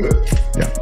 good. Yeah.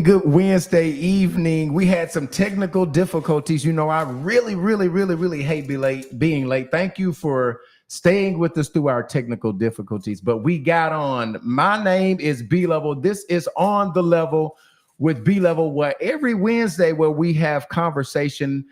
Good Wednesday evening. We had some technical difficulties. You know, I really hate being late. Thank you for staying with us through our technical difficulties, but we got on. My name is B Level. This is On the Level with B Level, where every Wednesday where we have conversation,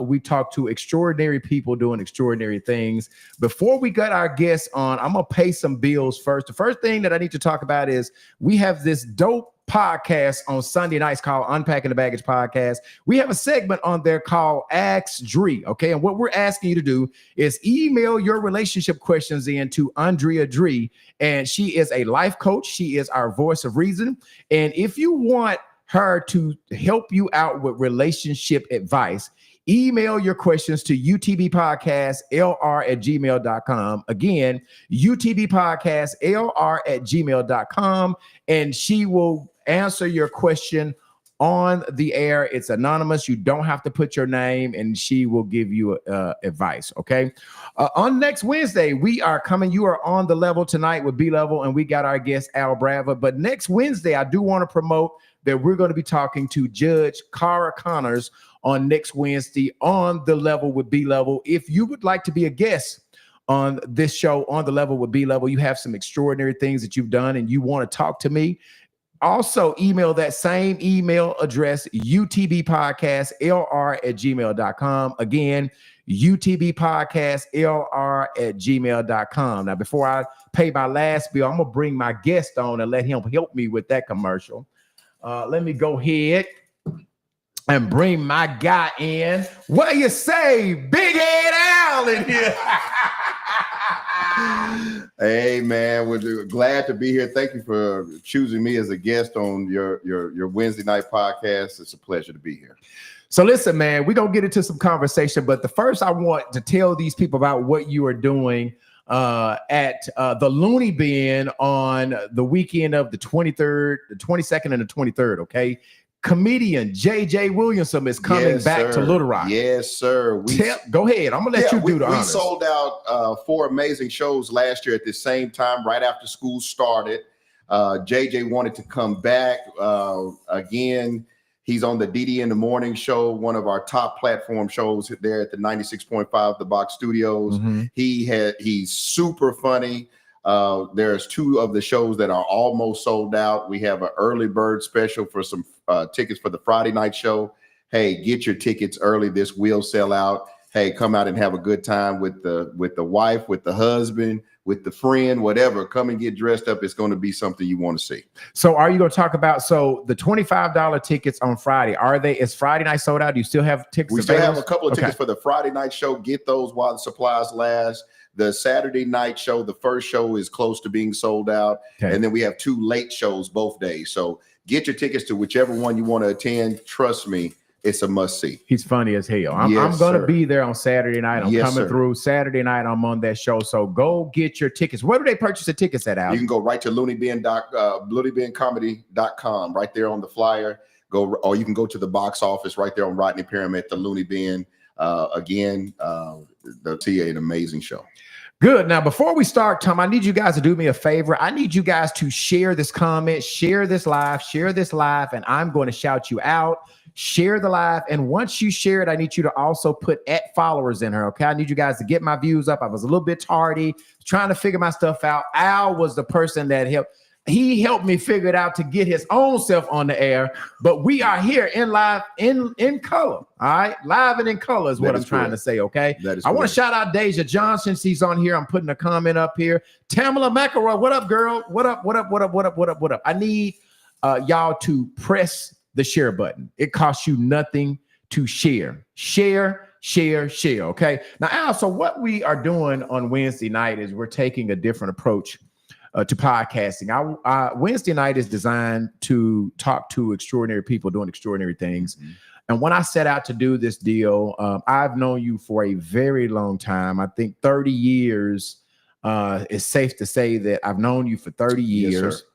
we talk to extraordinary people doing extraordinary things. Before we got our guests on, I'm gonna pay some bills first. The first thing that I need to talk about is we have this dope podcast on Sunday nights called Unpacking the Baggage Podcast. We have a segment on there called Ask Dree, okay? And what we're asking you to do is email your relationship questions in to Andrea Dree, and she is a life coach. She is our voice of reason. And if you want her to help you out with relationship advice, email your questions to utbpodcastlr@gmail.com. Again, utbpodcastlr@gmail.com, and she will answer your question on the air. It's anonymous. You don't have to put your name, and she will give you advice. Okay. On next Wednesday, we are coming. You are on the level tonight with B Level, and we got our guest Al Bradford. But next Wednesday, I do want to promote that we're going to be talking to Judge Cara Connors on next Wednesday on the level with B Level. If you would like to be a guest on this show, On the Level with B Level, you have some extraordinary things that you've done and you want to talk to me, also email that same email address, utbpodcastlr@gmail.com. Again, utbpodcastlr@gmail.com. Now, before I pay my last bill, I'm going to bring my guest on and let him help me with that commercial. Let me go ahead and bring my guy in. What do you say, Big Head Al in here? Hey man, we're glad to be here. Thank you for choosing me as a guest on your Wednesday night podcast. It's a pleasure to be here. So listen, man, we're gonna get into some conversation, but the first I want to tell these people about what you are doing at the Looney Bin on the weekend of the 23rd, the 22nd, and the 23rd. Okay. Comedian J.J. Williamson is coming back to Little Rock. Yes, sir. Go ahead. I'm going to let you do the honors. We sold out 4 amazing shows last year at the same time, right after school started. J.J. wanted to come back. Again, he's on the DD in the Morning show, one of our top platform shows there at the 96.5 The Box Studios. Mm-hmm. He's super funny. There's 2 of the shows that are almost sold out. We have an early bird special for some tickets for the Friday night show. Hey, get your tickets early. This will sell out. Hey, come out and have a good time with the wife, with the husband, with the friend, whatever. Come and get dressed up. It's going to be something you want to see. So are you going to talk about, the $25 tickets on Friday, is Friday night sold out? Do you still have tickets? We still have a couple of tickets for the Friday night show. Get those while the supplies last. The Saturday night show, the first show is close to being sold out. Okay. And then we have 2 late shows both days. So get your tickets to whichever one you want to attend. Trust me, it's a must see. He's funny as hell. I'm going to be there on Saturday night. I'm coming through Saturday night. I'm on that show. So go get your tickets. Where do they purchase the tickets at, Al? You can go right to LooneyBin.com, right there on the flyer. Or you can go to the box office right there on Rodney Pyramid, the Looney Bin. Again, they'll see an amazing show. Good. Now, before we start, Tom, I need you guys to do me a favor. I need you guys to share this comment, share this live, and I'm going to shout you out. Share the live. And once you share it, I need you to also put @followers in her. Okay. I need you guys to get my views up. I was a little bit tardy trying to figure my stuff out. Al was the person that helped. He helped me figure it out to get his own self on the air, but we are here in live in color. All right. Live and in color is what I'm trying to say. Okay. I want to shout out Deja Johnson. She's on here. I'm putting a comment up here. Tamala McElroy. What up, girl? What up? I need y'all to press the share button. It costs you nothing to share. Share. Okay. Now, Al, so what we are doing on Wednesday night is we're taking a different approach to podcasting. Wednesday night is designed to talk to extraordinary people doing extraordinary things. Mm-hmm. And when I set out to do this deal, I've known you for a very long time. I think 30 years. It's safe to say that I've known you for 30 years. Yes, sir.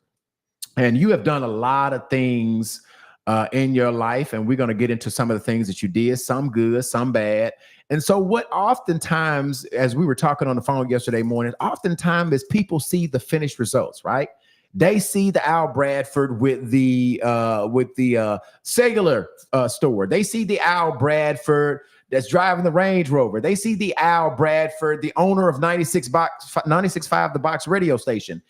And you have done a lot of things in your life. And we're going to get into some of the things that you did, some good, some bad. And so what oftentimes, as we were talking on the phone yesterday morning, oftentimes is people see the finished results, right? They see the Al Bradford with the cellular store. They see the Al Bradford that's driving the Range Rover. They see the Al Bradford, the owner of 96.5 The Box radio station.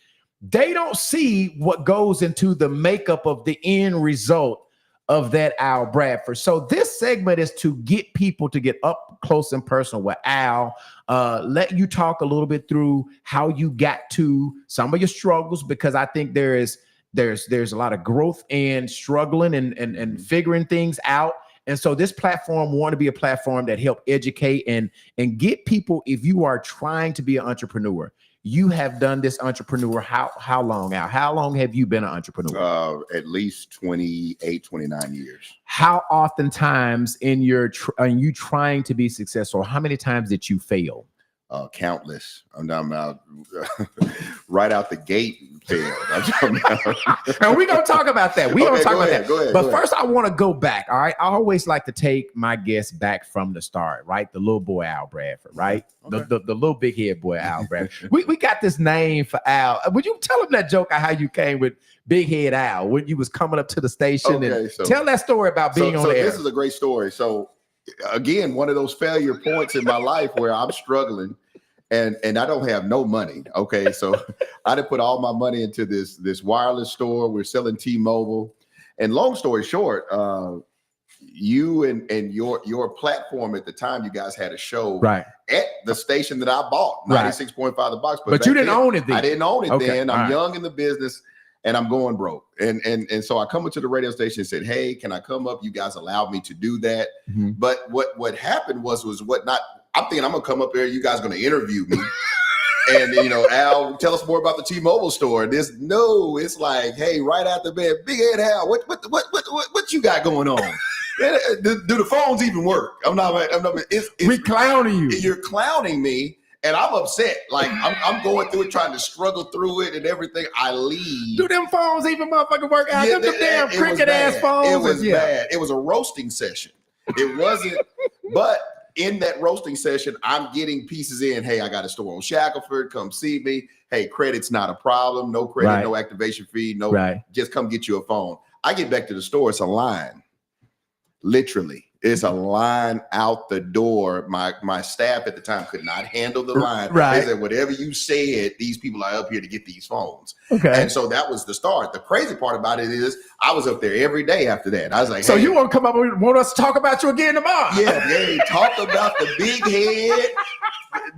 They don't see what goes into the makeup of the end result of that Al Bradford. So this segment is to get people to get up close and personal with Al, let you talk a little bit through how you got to some of your struggles, because I think there's a lot of growth and struggling and figuring things out. And so this platform want to be a platform that help educate and get people. If you are trying to be an entrepreneur, you have done this entrepreneur. How long, Al? How long have you been an entrepreneur? At least 28, 29 years. How oftentimes in you trying to be successful, how many times did you fail? Countless. I'm out right out the gate. Failed. And we're gonna talk about that. We're gonna talk about that. Go ahead. But first, I want to go back. All right. I always like to take my guests back from the start, right? The little boy Al Bradford, right? Okay. The little big head boy Al Bradford. we got this name for Al. Would you tell him that joke of how you came with Big Head Al when you was coming up to the station? Okay, and tell that story about being on the air. This is a great story. So again, one of those failure points in my life where I'm struggling. And I don't have no money. Okay, so I did put all my money into this wireless store. We're selling T-Mobile. And long story short, you and your platform at the time, you guys had a show at the station that I bought, 96.5 The Box. But you didn't own it then. I didn't own it then. I'm young in the business and I'm going broke. And so I come into the radio station and said, hey, can I come up? You guys allowed me to do that. Mm-hmm. But what happened was I'm thinking I'm gonna come up there. You guys are gonna interview me, and Al, tell us more about the T-Mobile store. It's like, hey, right out the bed, Big Head Al, what you got going on? Do the phones even work? We clowning you. You're clowning me, and I'm upset. Like I'm going through it, trying to struggle through it and everything. I leave. Do them phones even motherfucking work out? Them damn cricket ass phones. It was bad. It was a roasting session. It wasn't, but. In that roasting session, I'm getting pieces in. Hey, I got a store on Shackelford. Come see me. Hey, credit's not a problem. No credit, no activation fee. Just come get you a phone. I get back to the store. It's a line. Literally, it's a line out the door. My staff at the time could not handle the line. They said, whatever you said, these people are up here to get these phones. Okay. And so that was the start. The crazy part about it is I was up there every day after that. I was like, so you want to come up and want us to talk about you again tomorrow? Yeah, talk about the big head,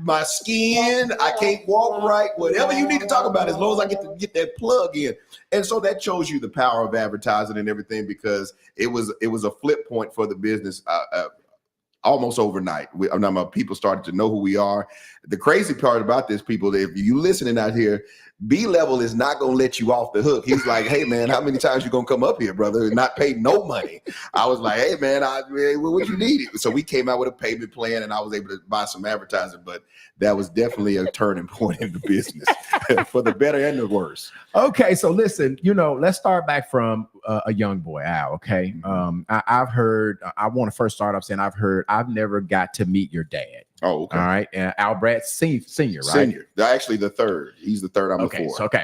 my skin, I can't walk right, whatever you need to talk about, as long as I get that plug in. And so that shows you the power of advertising and everything, because it was a flip point for the business almost overnight. People started to know who we are. The crazy part about this, people, if you listening out here, B Level is not going to let you off the hook. He's like, hey, man, how many times you going to come up here, brother, and not pay no money? I was like, hey, man, what you need? So we came out with a payment plan, and I was able to buy some advertising. But that was definitely a turning point in the business for the better and the worse. Okay, so listen, let's start back from a young boy, Al, okay? I've heard, I want to first start off saying I've never got to meet your dad. Oh, okay. All right. Al Brad senior, right? Senior. Actually, the third. He's the third. I'm the fourth. Okay.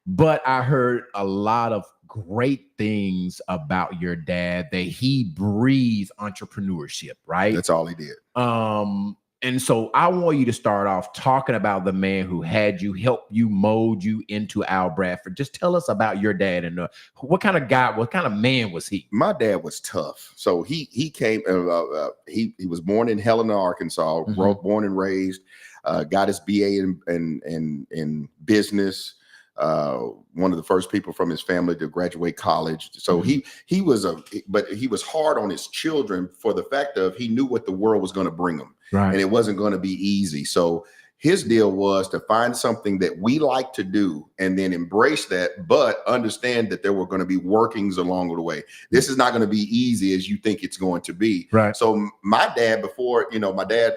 But I heard a lot of great things about your dad, that he breathed entrepreneurship, right? That's all he did. And so I want you to start off talking about the man who had you, help you, mold you into Al Bradford. Just tell us about your dad and what kind of guy, what kind of man was he? My dad was tough. So he came, he was born in Helena, Arkansas, born and raised, got his BA in business. One of the first people from his family to graduate college. So he was hard on his children for the fact of he knew what the world was going to bring him. Right. And it wasn't going to be easy. So His deal was to find something that we like to do and then embrace that, but understand that there were going to be workings along the way. This is not going to be easy as you think it's going to be. Right. So my dad, before, my dad,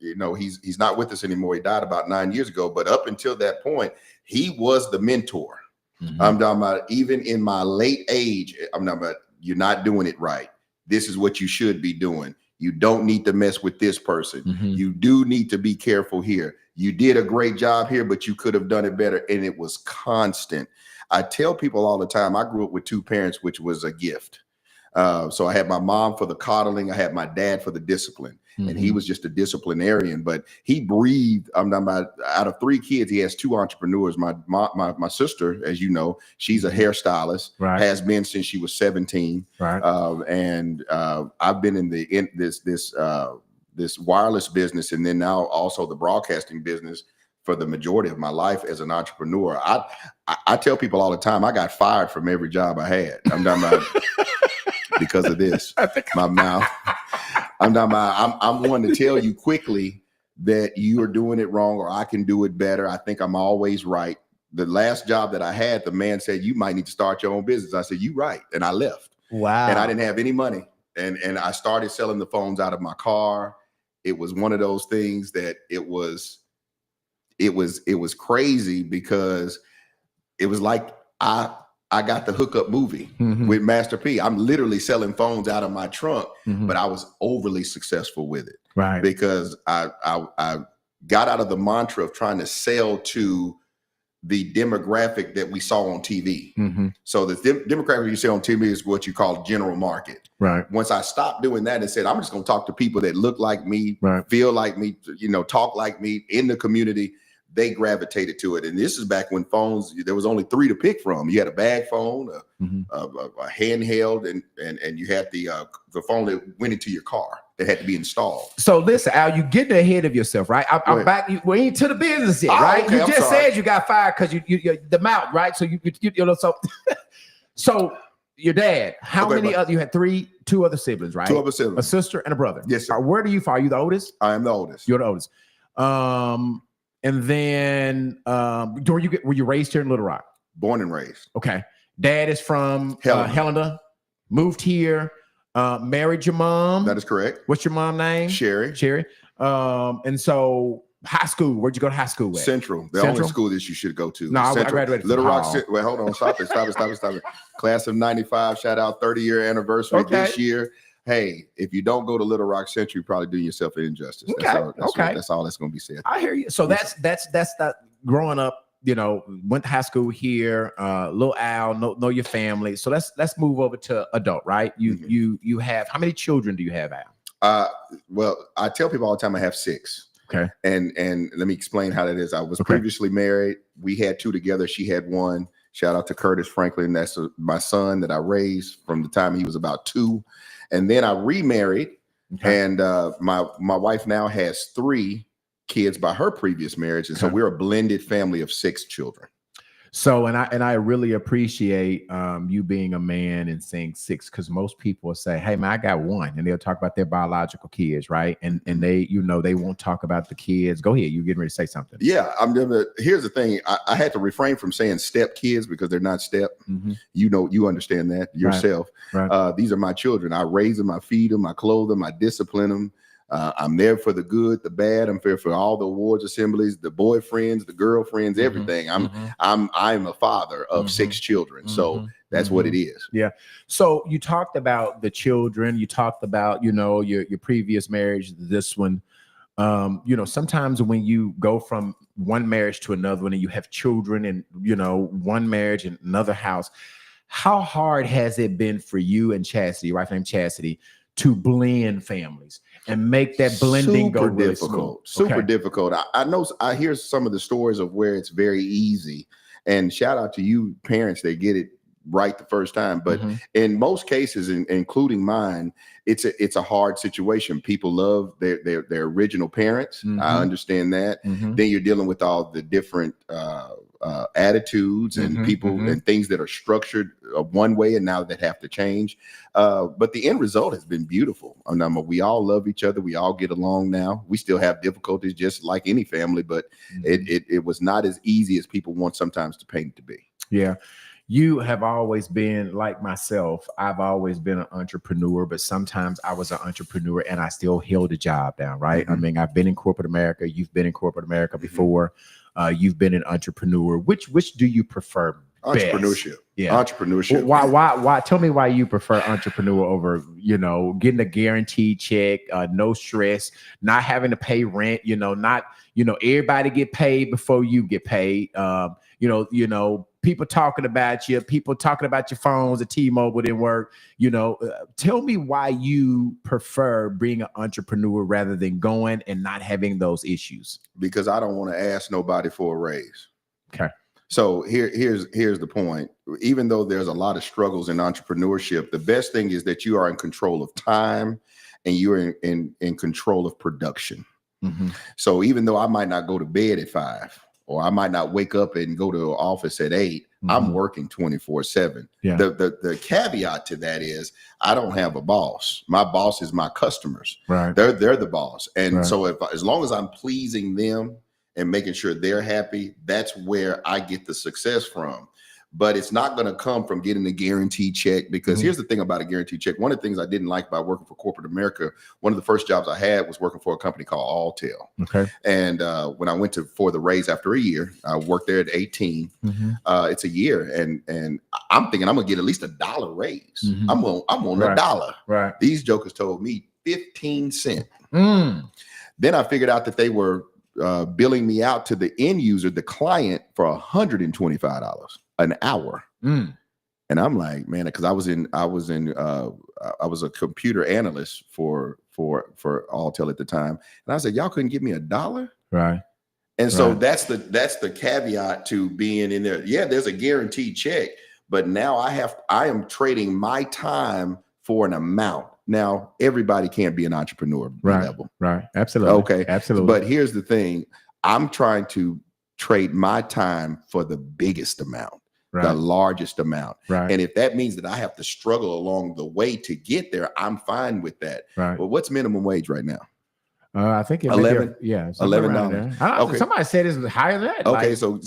he's not with us anymore. He died about 9 years ago. But up until that point, he was the mentor. Mm-hmm. I'm talking about even in my late age, I'm talking about you're not doing it right. This is what you should be doing. You don't need to mess with this person. Mm-hmm. You do need to be careful here. You did a great job here, but you could have done it better. And it was constant. I tell people all the time, I grew up with two parents, which was a gift. So I had my mom for the coddling. I had my dad for the discipline. Mm-hmm. And he was just a disciplinarian, but he breathed. I'm talking about out of 3 kids, he has 2 entrepreneurs. My sister, as you know, she's a hairstylist, right. has been since she was 17. Right. And I've been in this wireless business, and then now also the broadcasting business for the majority of my life as an entrepreneur. I tell people all the time, I got fired from every job I had. I'm talking about because of this, my mouth. I'm one to tell you quickly that you are doing it wrong or I can do it better. I think I'm always right. The last job that I had, the man said, you might need to start your own business. I said, you right. And I left. Wow. And I didn't have any money. And I started selling the phones out of my car. It was one of those things that it was crazy because it was like I got the hookup movie mm-hmm. with Master P. I'm literally selling phones out of my trunk, mm-hmm. but I was overly successful with it. Right. Because I got out of the mantra of trying to sell to the demographic that we saw on TV. Mm-hmm. So the demographic you see on TV is what you call general market. Right. Once I stopped doing that and said, I'm just going to talk to people that look like me, right. feel like me, talk like me in the community, they gravitated to it. And this is back when phones, there was only 3 to pick from. You had a bag phone, mm-hmm. a handheld, and you had the phone that went into your car that had to be installed. So listen, Al, you getting ahead of yourself, right? I'm back. We ain't to the business yet, right? Okay, you just said you got fired because you the mouth, right? So so your dad. How many other? You had 2 other siblings, right? 2 other siblings, a sister and a brother. Yes, sir. Where do you fall? Are you the oldest? I am the oldest. You're the oldest. And then were you raised here in Little Rock? Born and raised. Okay. Dad is from Helena. Moved here. Married your mom. That is correct. What's your mom's name? Sherry. And so high school. Where'd you go to high school at? Central. The only school that you should go to. No, I graduated Little Rock. Wait, hold on. Stop it. Class of 95. Shout out 30-year anniversary this year. Hey, if you don't go to Little Rock Central, you're probably doing yourself an injustice. That's all that's going to be said. I hear you. So that's that growing up, went to high school here, little Al, know your family. So let's move over to adult, right? You have, how many children do you have, Al? Well, I tell people all the time I have 6. Okay. And let me explain how that is. I was previously married. We had 2 together. She had 1. Shout out to Curtis Franklin. That's my son that I raised from the time he was about 2. And then I remarried, and my wife now has 3 kids by her previous marriage, and so we're a blended family of 6 children. So, and I really appreciate you being a man and saying 6, because most people will say, "Hey, man, I got 1," and they'll talk about their biological kids, right? And they, they won't talk about the kids. Go ahead, you're getting ready to say something. Yeah, here's the thing. I had to refrain from saying step kids because they're not step. Mm-hmm. You understand that yourself. Right. These are my children. I raise them, I feed them, I clothe them, I discipline them. I'm there for the good, the bad. I'm there for all the awards assemblies, the boyfriends, the girlfriends, everything. I'm a father of 6 children. So that's what it is. Yeah. So you talked about the children, you talked about, your previous marriage, this one. Sometimes when you go from one marriage to another one and you have children and, one marriage and another house, how hard has it been for you and Chastity, wife named Chastity, to blend families and make that blending go really smooth? Super difficult. I know, I hear some of the stories of where it's very easy, and shout out to you parents that get it right the first time. But in most cases, including mine, it's a hard situation. People love their original parents. I understand that. Then you're dealing with all the different attitudes and people and things that are structured one way, and now that have to change. But the end result has been beautiful. We all love each other. We all get along now. We still have difficulties, just like any family, but it was not as easy as people want sometimes to paint it to be. Yeah. You have always been like myself. I've always been an entrepreneur, but sometimes I was an entrepreneur and I still held a job down, right? I mean, I've been in corporate America. You've been in corporate America before. You've been an entrepreneur. Which do you prefer? Entrepreneurship. Best? Yeah. Entrepreneurship. Why? Tell me why you prefer entrepreneur over, getting a guaranteed check, no stress, not having to pay rent, everybody get paid before you get paid. People talking about you, people talking about your phones, the T-Mobile didn't work. Tell me why you prefer being an entrepreneur rather than going and not having those issues. Because I don't want to ask nobody for a raise. Okay. So here's the point. Even though there's a lot of struggles in entrepreneurship, the best thing is that you are in control of time and you're in control of production. So even though I might not go to bed at 5, or I might not wake up and go to the office at 8, I'm working 24/7. Yeah. The caveat to that is I don't have a boss. My boss is my customers. Right. They're the boss. And Right. so as long as I'm pleasing them and making sure they're happy, that's where I get the success from. But it's not going to come from getting a guaranteed check, because here's the thing about a guaranteed check. One of the things I didn't like about working for corporate America, one of the first jobs I had was working for a company called Alltel. Okay. And when I went for the raise after a year, I worked there at 18. It's a year, and I'm thinking I'm gonna get at least $1 raise. I'm on Right. $1. Right. These jokers told me 15 cents. Then I figured out that they were billing me out to the end user, the client, for $125 an hour. And I'm like, man, because I was a computer analyst for Alltel at the time, and I said, y'all couldn't give me $1. Right. And so that's the caveat to being in there. Yeah, there's a guaranteed check, but now I am trading my time for an amount. Now, everybody can't be an entrepreneur. Right. Level. Right. Absolutely. Okay. Absolutely. But here's the thing. I'm trying to trade my time for the biggest amount, the largest amount. Right. And if that means that I have to struggle along the way to get there, I'm fine with that. Right. Well, what's minimum wage right now? I think $11. Yeah, $11. Okay. Somebody said it's higher than that. Okay, so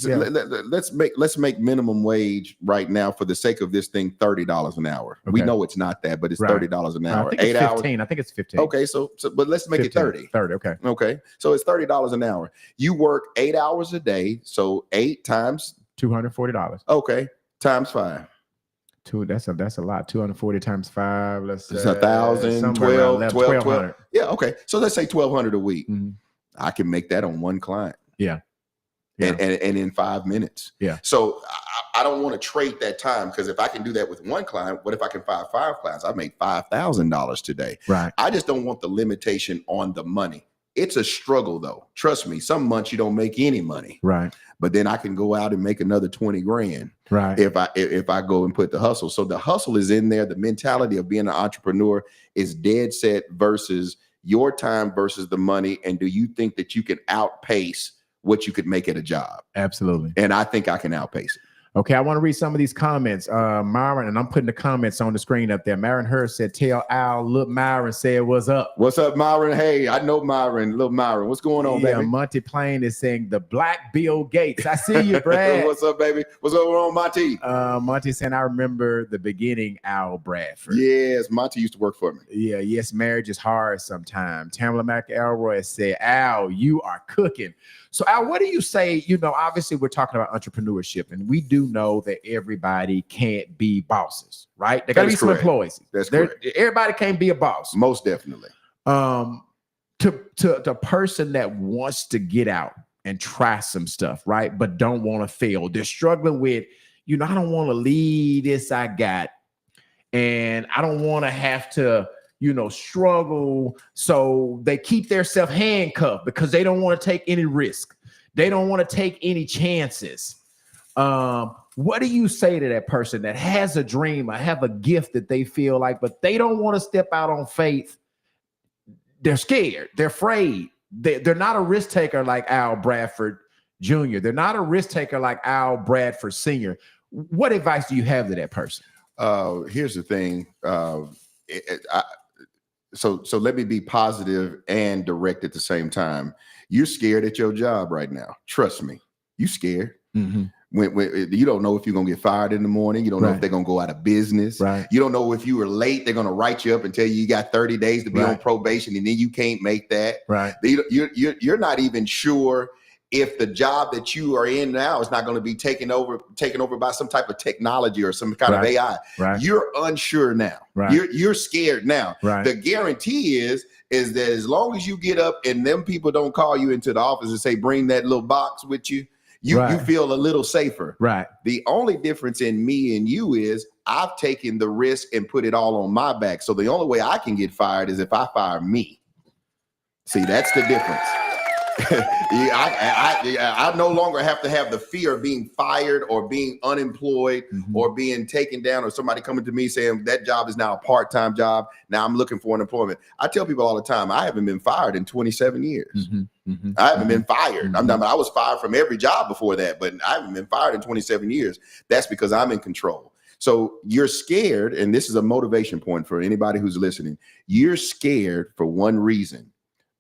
let's make minimum wage right now, for the sake of this thing, $30 an hour. Okay. We know it's not that, but it's $30 an hour. I think 8 it's hours. 15. I think it's 15. Okay, so but let's make 15. it 30. 30. Okay. Okay, so it's $30 an hour. You work 8 hours a day, so 8 times $240. Okay, times 5. That's a lot. 240 times 5. Let's say It's 1,000, 12. Yeah, okay. So let's say 1,200 a week. I can make that on one client. Yeah. And in 5 minutes. Yeah. So I don't want to trade that time, because if I can do that with one client, what if I can find 5 clients? I make $5,000 today. Right. I just don't want the limitation on the money. It's a struggle, though. Trust me. Some months you don't make any money. Right. But then I can go out and make another 20 grand. Right. If I go and put the hustle. So the hustle is in there. The mentality of being an entrepreneur is dead set versus your time versus the money. And do you think that you can outpace what you could make at a job? Absolutely. And I think I can outpace it. Okay, I want to read some of these comments. Myron, and I'm putting the comments on the screen up there. Myron Hurst said, tell Al, look, Myron said, what's up? What's up, Myron? Hey, I know Myron. Little Myron. What's going on, baby? Monty Plain is saying, the Black Bill Gates. I see you, Brad. What's up, baby? What's going on, Monty? Monty saying, I remember the beginning, Al Bradford. Yes, Monty used to work for me. Yeah, yes, marriage is hard sometimes. Tamala McElroy said, Al, you are cooking. So, Al, what do you say? Obviously, we're talking about entrepreneurship, and we do know that everybody can't be bosses, right? There got to be some employees. That's correct. Everybody can't be a boss. Most definitely. To the person that wants to get out and try some stuff, right, but don't want to fail. They're struggling with, I don't want to leave this I got, and I don't want to have to struggle. So they keep themselves handcuffed because they don't want to take any risk. They don't want to take any chances. What do you say to that person that has a dream or have a gift that they feel like, but they don't want to step out on faith? They're scared. They're afraid. They're not a risk taker like Al Bradford Jr. They're not a risk taker like Al Bradford Sr. What advice do you have to that person? Here's the thing. So let me be positive and direct at the same time. You're scared at your job right now. Trust me, you scared. Mm-hmm. When you don't know if you're gonna get fired in the morning, you don't know if they're gonna go out of business. Right. You don't know if you were late, they're gonna write you up and tell you got 30 days to be on probation, and then you can't make that. Right. You're not even sure if the job that you are in now is not going to be taken over by some type of technology or some kind of AI. Right. You're unsure now. Right. You're scared now. Right. The guarantee is that as long as you get up and them people don't call you into the office and say, bring that little box with you, you feel a little safer. Right. The only difference in me and you is I've taken the risk and put it all on my back. So the only way I can get fired is if I fire me. See, that's the difference. I no longer have to have the fear of being fired or being unemployed or being taken down or somebody coming to me saying that job is now a part-time job. Now I'm looking for unemployment. I tell people all the time, I haven't been fired in 27 years. I haven't been fired. I was fired from every job before that, but I haven't been fired in 27 years. That's because I'm in control. So you're scared, and this is a motivation point for anybody who's listening. You're scared for one reason.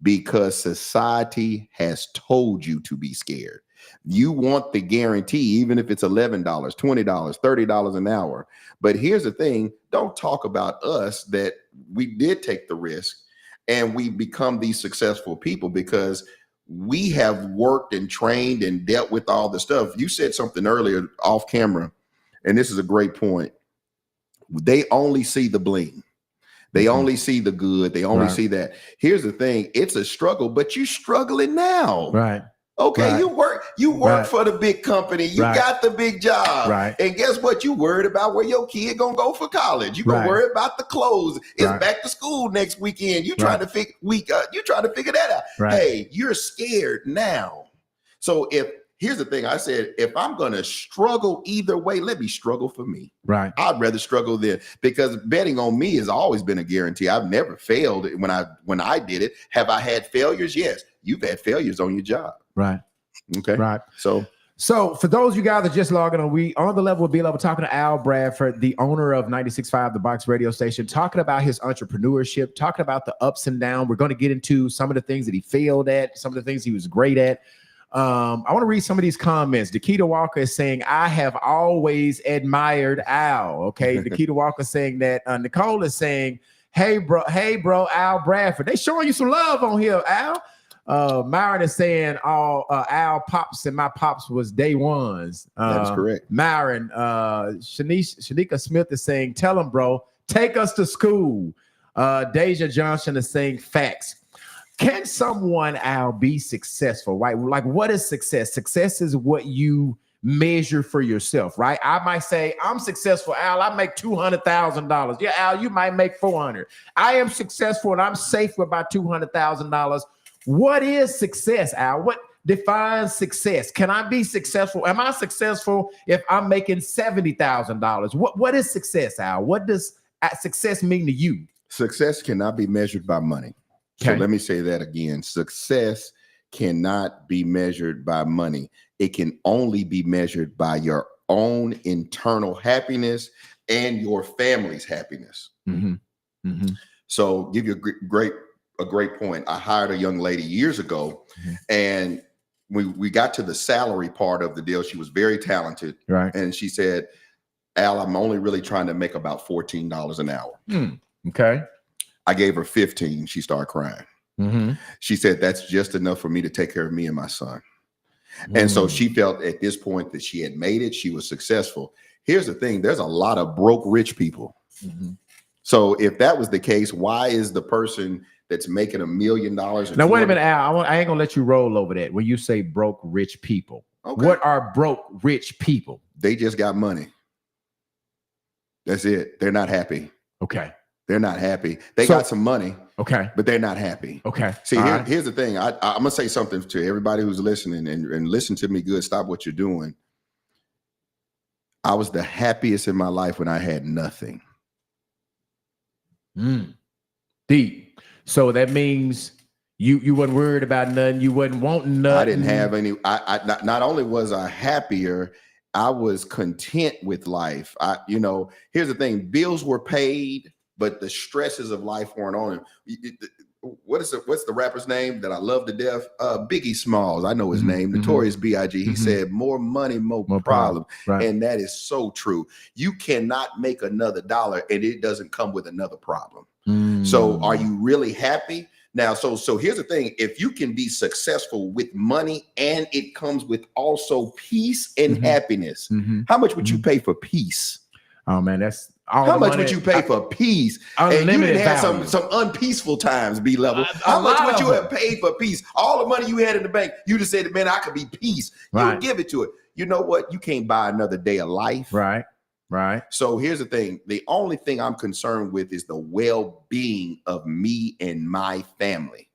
Because society has told you to be scared. You want the guarantee, even if it's $11, $20, $30 an hour. But here's the thing, don't talk about us that we did take the risk and we become these successful people because we have worked and trained and dealt with all the stuff. You said something earlier off camera, and this is a great point. They only see the bling. They only see the good. They only see that. Here's the thing. It's a struggle, but you're struggling now. Right. Okay. Right. You work for the big company. You got the big job. Right. And guess what? You worried about where your kid gonna go for college. You gonna worry about the clothes. It's back to school next weekend. You trying to figure that out. Right. Hey, you're scared now. So here's the thing. I said, if I'm going to struggle either way, let me struggle for me. Right. I'd rather struggle there because betting on me has always been a guarantee. I've never failed when I did it. Have I had failures? Yes. You've had failures on your job. Right. Okay. Right. So for those of you guys that just logging on, we on the level with B Level talking to Al Bradford, the owner of 96.5 The Box radio station, talking about his entrepreneurship, talking about the ups and downs. We're going to get into some of the things that he failed at, some of the things he was great at. I want to read some of these comments. Dakita Walker is saying, I have always admired Al. Okay. Dakita Walker saying that. Nicole is saying, hey, bro, Al Bradford. They showing you some love on here, Al. Myron is saying, Al pops and my pops was day ones. That is correct. Myron, Shanika Smith is saying, tell him, bro, take us to school. Deja Johnson is saying facts. Can someone, Al, be successful, right? Like, what is success? Success is what you measure for yourself, right? I might say, I'm successful, Al. I make $200,000. Yeah, Al, you might make $400,000. I am successful and I'm safe with about $200,000. What is success, Al? What defines success? Can I be successful? Am I successful if I'm making $70,000? What is success, Al? What does success mean to you? Success cannot be measured by money. Okay. So let me say that again. Success cannot be measured by money. It can only be measured by your own internal happiness and your family's happiness. So give you a great point. I hired a young lady years ago, and we got to the salary part of the deal. She was very talented. Right. And she said, Al, I'm only really trying to make about $14 an hour. Okay. I gave her 15. She started crying. She said, that's just enough for me to take care of me and my son. And so she felt at this point that she had made it. She was successful. Here's the thing. There's a lot of broke rich people. So if that was the case, why is the person that's making $1 million? Now, wait a minute, Al. I ain't going to let you roll over that. When you say broke rich people, what are broke rich people? They just got money. That's it. They're not happy. Okay. They're not happy. They got some money. Okay. But they're not happy. Okay. See, here's the thing. I'm going to say something to everybody who's listening and listen to me good. Stop what you're doing. I was the happiest in my life when I had nothing. Deep. So that means you wasn't worried about nothing. You wasn't wanting nothing. I didn't have any. Not only was I happier, I was content with life. Here's the thing: bills were paid, but the stresses of life weren't on him. What's the rapper's name that I love to death? Biggie Smalls. I know his name. Notorious B.I.G. He said, "More money, more problem," right. And that is so true. You cannot make another dollar, and it doesn't come with another problem. So, are you really happy? Now, so here's the thing. If you can be successful with money and it comes with also peace and happiness, how much would you pay for peace? Oh man, that's all. How much would you pay for peace? And you didn't have some unpeaceful times, B Level. How much would you have paid for peace? All the money you had in the bank, you just said, man, I could be peace. You would give it to it. You know what? You can't buy another day of life. Right. So here's the thing. The only thing I'm concerned with is the well-being of me and my family.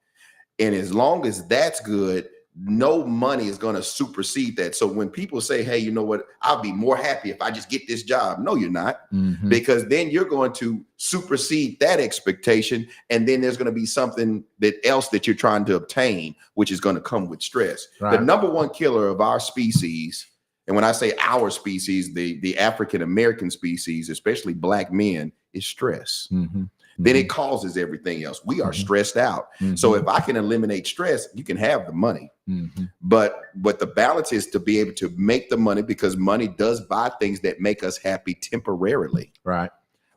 And as long as that's good, no money is going to supersede that. So when people say, hey, you know what, I'll be more happy if I just get this job. No, you're not, because then you're going to supersede that expectation. And then there's going to be something else that you're trying to obtain, which is going to come with stress. The number one killer of our species, and when I say our species, the African-American species, especially Black men, is stress. Then it causes everything else. We are stressed out. So if I can eliminate stress, you can have the money. But the balance is to be able to make the money, because money does buy things that make us happy temporarily.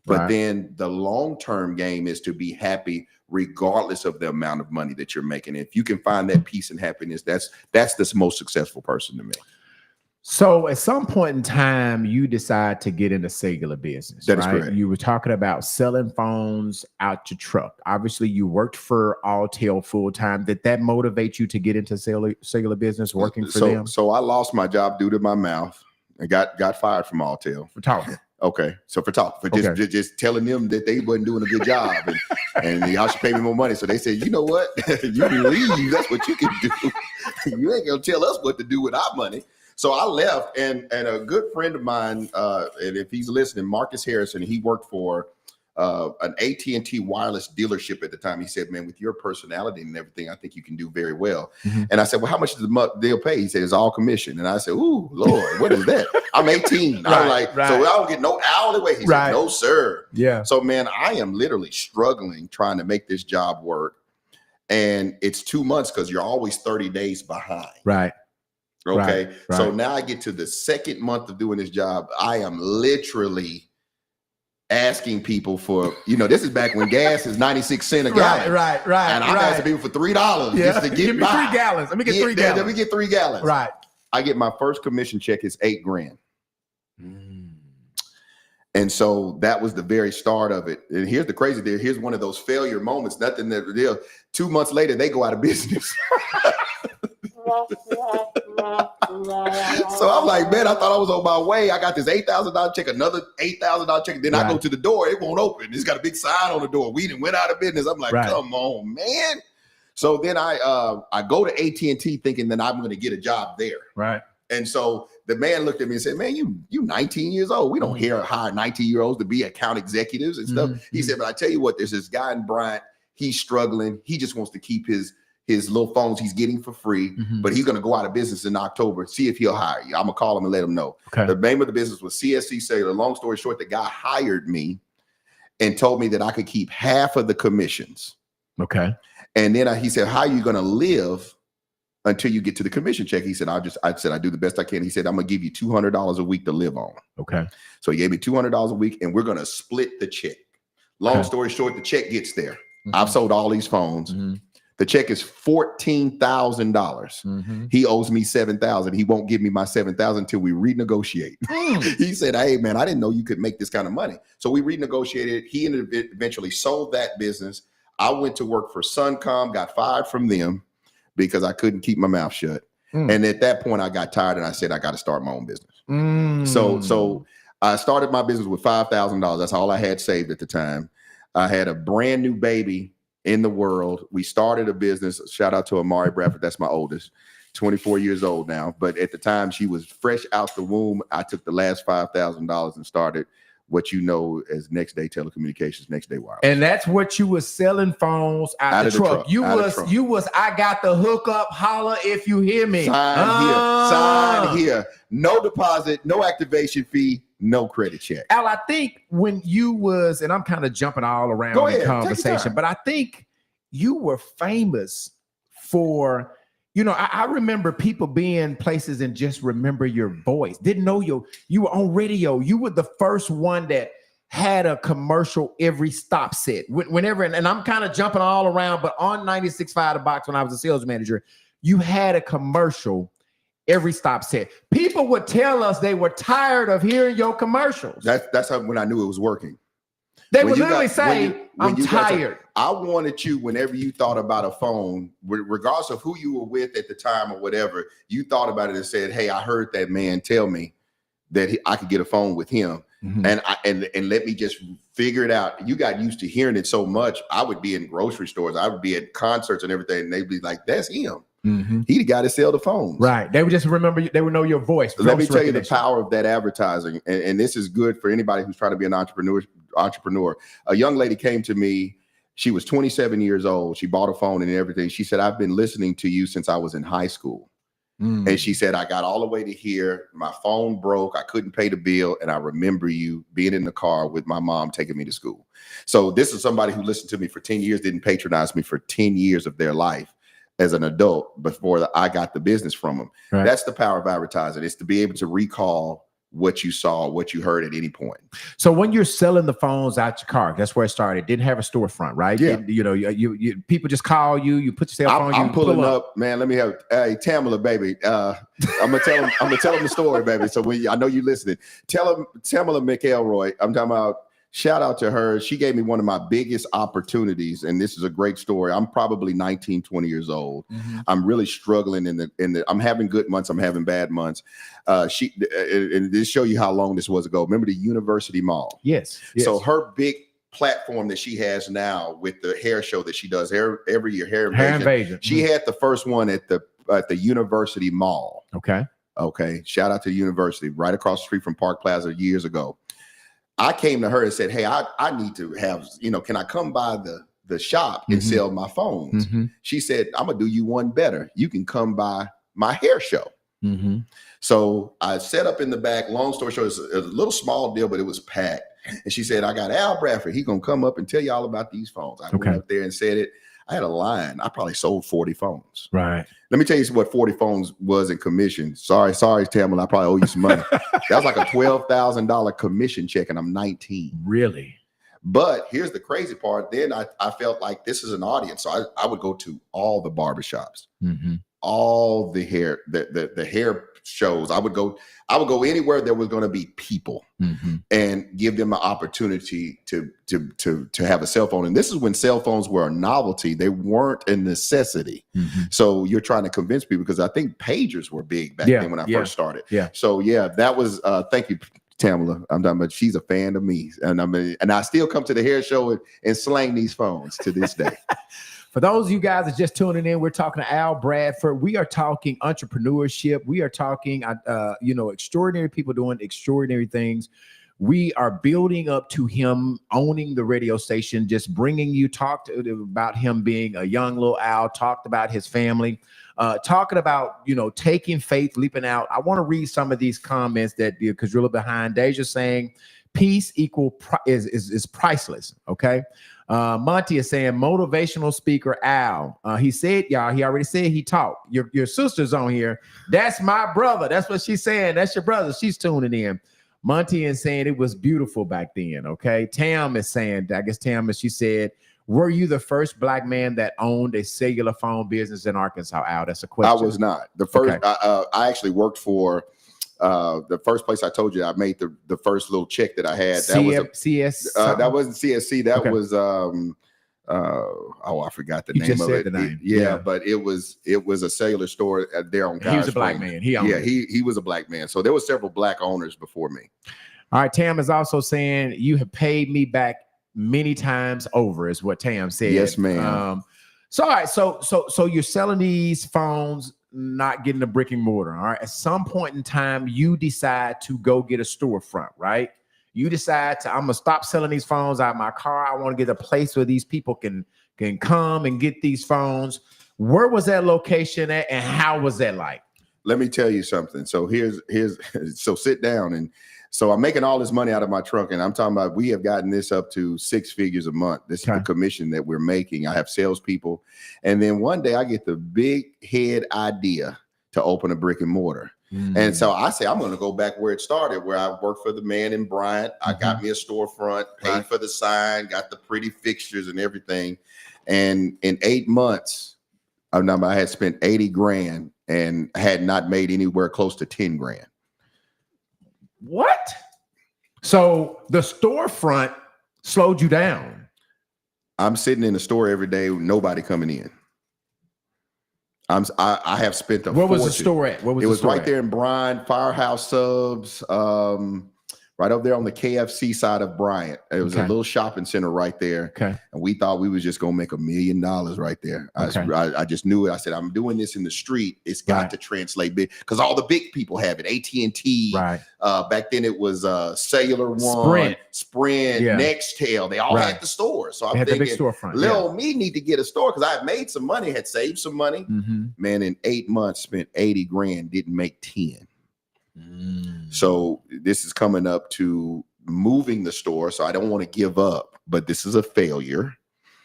But then the long-term game is to be happy regardless of the amount of money that you're making. If you can find that peace and happiness, that's the most successful person to me. So at some point in time, you decide to get into cellular business. That is correct. You were talking about selling phones out your truck. Obviously, you worked for Alltel full time. Did that motivate you to get into cellular business, working for them? So I lost my job due to my mouth and got fired from Alltel for talking. Okay, so for just telling them that they wasn't doing a good job and y'all should pay me more money. So they said, you know what, you can leave. That's what you can do. You ain't gonna tell us what to do with our money. So I left, and a good friend of mine, and if he's listening, Marcus Harrison, he worked for an AT&T wireless dealership at the time. He said, man, with your personality and everything, I think you can do very well. And I said, well, how much does the deal pay? He said, it's all commission. And I said, ooh, Lord, what is that? I'm 18. I'm like, so I don't get no hourly wage. He said, no, sir. Yeah. So, man, I am literally struggling trying to make this job work. And it's 2 months because you're always 30 days behind. Okay. So now I get to the second month of doing this job. I am literally asking people for, this is back when gas is 96 cents a gallon. Right. And I'm asking people for $3 just to get Give me by. 3 gallons. Let me get 3 gallons. Let me get 3 gallons. Right. I get my first commission check is $8,000. And so that was the very start of it. And here's the crazy thing. Here's one of those failure moments. Nothing that deal. 2 months later, they go out of business. So I'm like, man, I thought I was on my way. I got this $8,000 check, another $8,000 check. Then I go to the door. It won't open. It's got a big sign on the door. We done went out of business. I'm like, come on, man. So then I go to AT&T thinking that I'm going to get a job there. Right. And so the man looked at me and said, man, you 19 years old. We don't hire 19-year-olds to be account executives and stuff. He said, but I tell you what, there's this guy in Bryant. He's struggling. He just wants to keep his little phones he's getting for free, but he's going to go out of business in October. See if he'll hire you. I'm going to call him and let him know. Okay. The name of the business was CSC Cellular. Long story short, the guy hired me and told me that I could keep half of the commissions. Okay. And then he said, how are you going to live until you get to the commission check? He said, I do the best I can. He said, I'm going to give you $200 a week to live on. Okay. So he gave me $200 a week and we're going to split the check. Long story short, the check gets there. I've sold all these phones. The check is $14,000. He owes me $7,000. He won't give me my $7,000 until we renegotiate. He said, hey, man, I didn't know you could make this kind of money. So we renegotiated. He eventually sold that business. I went to work for Suncom, got fired from them because I couldn't keep my mouth shut. And at that point, I got tired and I said, I got to start my own business. So I started my business with $5,000. That's all I had saved at the time. I had a brand new baby in the world. We started a business. Shout out to Amari Bradford. That's my oldest, 24 years old now. But at the time she was fresh out the womb. I took the last $5,000 and started what you know as Next Day Telecommunications, Next Day Wireless. And that's what you was selling phones out the truck. You was, I got the hookup, holla if you hear me. Sign here. No deposit, no activation fee, no credit check. Al, I think when you was, and I'm kind of jumping all around the conversation, but I think you were famous for, I remember people being places and just remember your voice. Didn't know you were on radio. You were the first one that had a commercial every stop set. Whenever, and I'm kind of jumping all around, but on 96.5 The Box when I was a sales manager, you had a commercial every stop set. People would tell us they were tired of hearing your commercials. That's when I knew it was working. They would literally say, I'm tired. I wanted you, whenever you thought about a phone, regardless of who you were with at the time or whatever, you thought about it and said, hey, I heard that man tell me that I could get a phone with him. And let me just figure it out. You got used to hearing it so much. I would be in grocery stores. I would be at concerts and everything. And they'd be like, that's him. He the guy that sell the phones. Right. They would just remember you. They would know your voice. Let me tell you the power of that advertising. And this is good for anybody who's trying to be an entrepreneur. A young lady came to me. She was 27 years old. She bought a phone and everything. She said, I've been listening to you since I was in high school. And she said, I got all the way to here. My phone broke. I couldn't pay the bill. And I remember you being in the car with my mom taking me to school. So this is somebody who listened to me for 10 years, didn't patronize me for 10 years of their life as an adult before I got the business from them. Right. That's the power of advertising. It's to be able to recall what you saw, what you heard at any point. So when you're selling the phones out your car, that's where it started. Didn't have a storefront, right? Yeah. You people just call you. You put your cell phone. I'm pulling up, man. Let me have. Hey, Tamala, baby. I'm gonna tell him. I'm gonna tell him the story, baby. So I know you listening. Tell him, Tamala McElroy. I'm talking about. Shout out to her. She gave me one of my biggest opportunities. And this is a great story. I'm probably 19, 20 years old. I'm really struggling I'm having good months. I'm having bad months. And this show you how long this was ago. Remember the University Mall? Yes. So her big platform that she has now with the hair show that she does every year, Hair Invasion. She had the first one at the University Mall. Okay. Shout out to the university right across the street from Park Plaza years ago. I came to her and said, hey, I need to have, can I come by the shop and sell my phones? She said, I'm going to do you one better. You can come by my hair show. So I set up in the back. Long story short, it's a little small deal, but it was packed. And she said, I got Al Bradford. He's going to come up and tell you all about these phones. I went up there and said it. I had a line. I probably sold 40 phones. Right. Let me tell you what 40 phones was in commission. Sorry, Tamala. I probably owe you some money. That was like a $12,000 commission check, and I'm 19. Really? But here's the crazy part. Then I felt like this is an audience. So I would go to all the barbershops, all the hair, the hair shows. I would go anywhere there was going to be people and give them an opportunity to have a cell phone. And this is when cell phones were a novelty. They weren't a necessity. So you're trying to convince people, because I think pagers were big back then when I first started. So that was thank you, Tamala. I'm talking about, she's a fan of me. And I still come to the hair show and slang these phones to this day. For those of you guys that are just tuning in, we're talking to Al Bradford. We are talking entrepreneurship. We are talking, extraordinary people doing extraordinary things. We are building up to him owning the radio station, just bringing you, talked about him being a young little Al, talked about his family, talking about, taking faith, leaping out. I want to read some of these comments because you're a little behind. Deja saying, peace is priceless. Okay. Monty is saying motivational speaker Al. He said, y'all, he already said he talked. Your sister's on here. That's my brother. That's what she's saying. That's your brother. She's tuning in. Monty is saying it was beautiful back then. Okay. Tam is saying, she said, were you the first Black man that owned a cellular phone business in Arkansas? Al, that's a question. I was not. The first, I actually worked for the first place I told you I made the first little check that I had. That wasn't CSC. That was I forgot the name of it. But it was a cellular store there on. He was a Black man. He was a Black man. So there were several Black owners before me. All right. Tam is also saying you have paid me back many times over, is what Tam said. Yes, ma'am. So all right. So you're selling these phones, not getting a brick and mortar. All right. At some point in time, you decide to go get a storefront, right? you decide to, I'm gonna stop selling these phones out of my car. I want to get a place where these people can come and get these phones. Where was that location at, and how was that like? Let me tell you something. So here's so sit down. And so I'm making all this money out of my trunk, and I'm talking about, we have gotten this up to 6 figures a month. This is the commission that we're making. I have salespeople. And then one day I get the big head idea to open a brick and mortar. And so I say, I'm going to go back where it started, where I worked for the man in Bryant. I got me a storefront, paid for the sign, got the pretty fixtures and everything. And in 8 months, I had spent 80 grand and had not made anywhere close to 10 grand. What? So the storefront slowed you down. I'm sitting in the store every day, nobody coming in. I have spent a Where was fortune. the store at? It was right there in Bryant, Firehouse Subs, right over there on the KFC side of Bryant. It was a little shopping center right there. And we thought we was just going to make $1 million right there. I just knew it. I said, I'm doing this in the street. It's got to translate big, because all the big people have it. AT&T. Back then it was Cellular One, Sprint, Nextel. They all had the store. So I'm thinking, little me need to get a store, because I had made some money, had saved some money. Man, in 8 months, spent 80 grand, didn't make 10. So this is coming up to moving the store. So I don't want to give up, but this is a failure.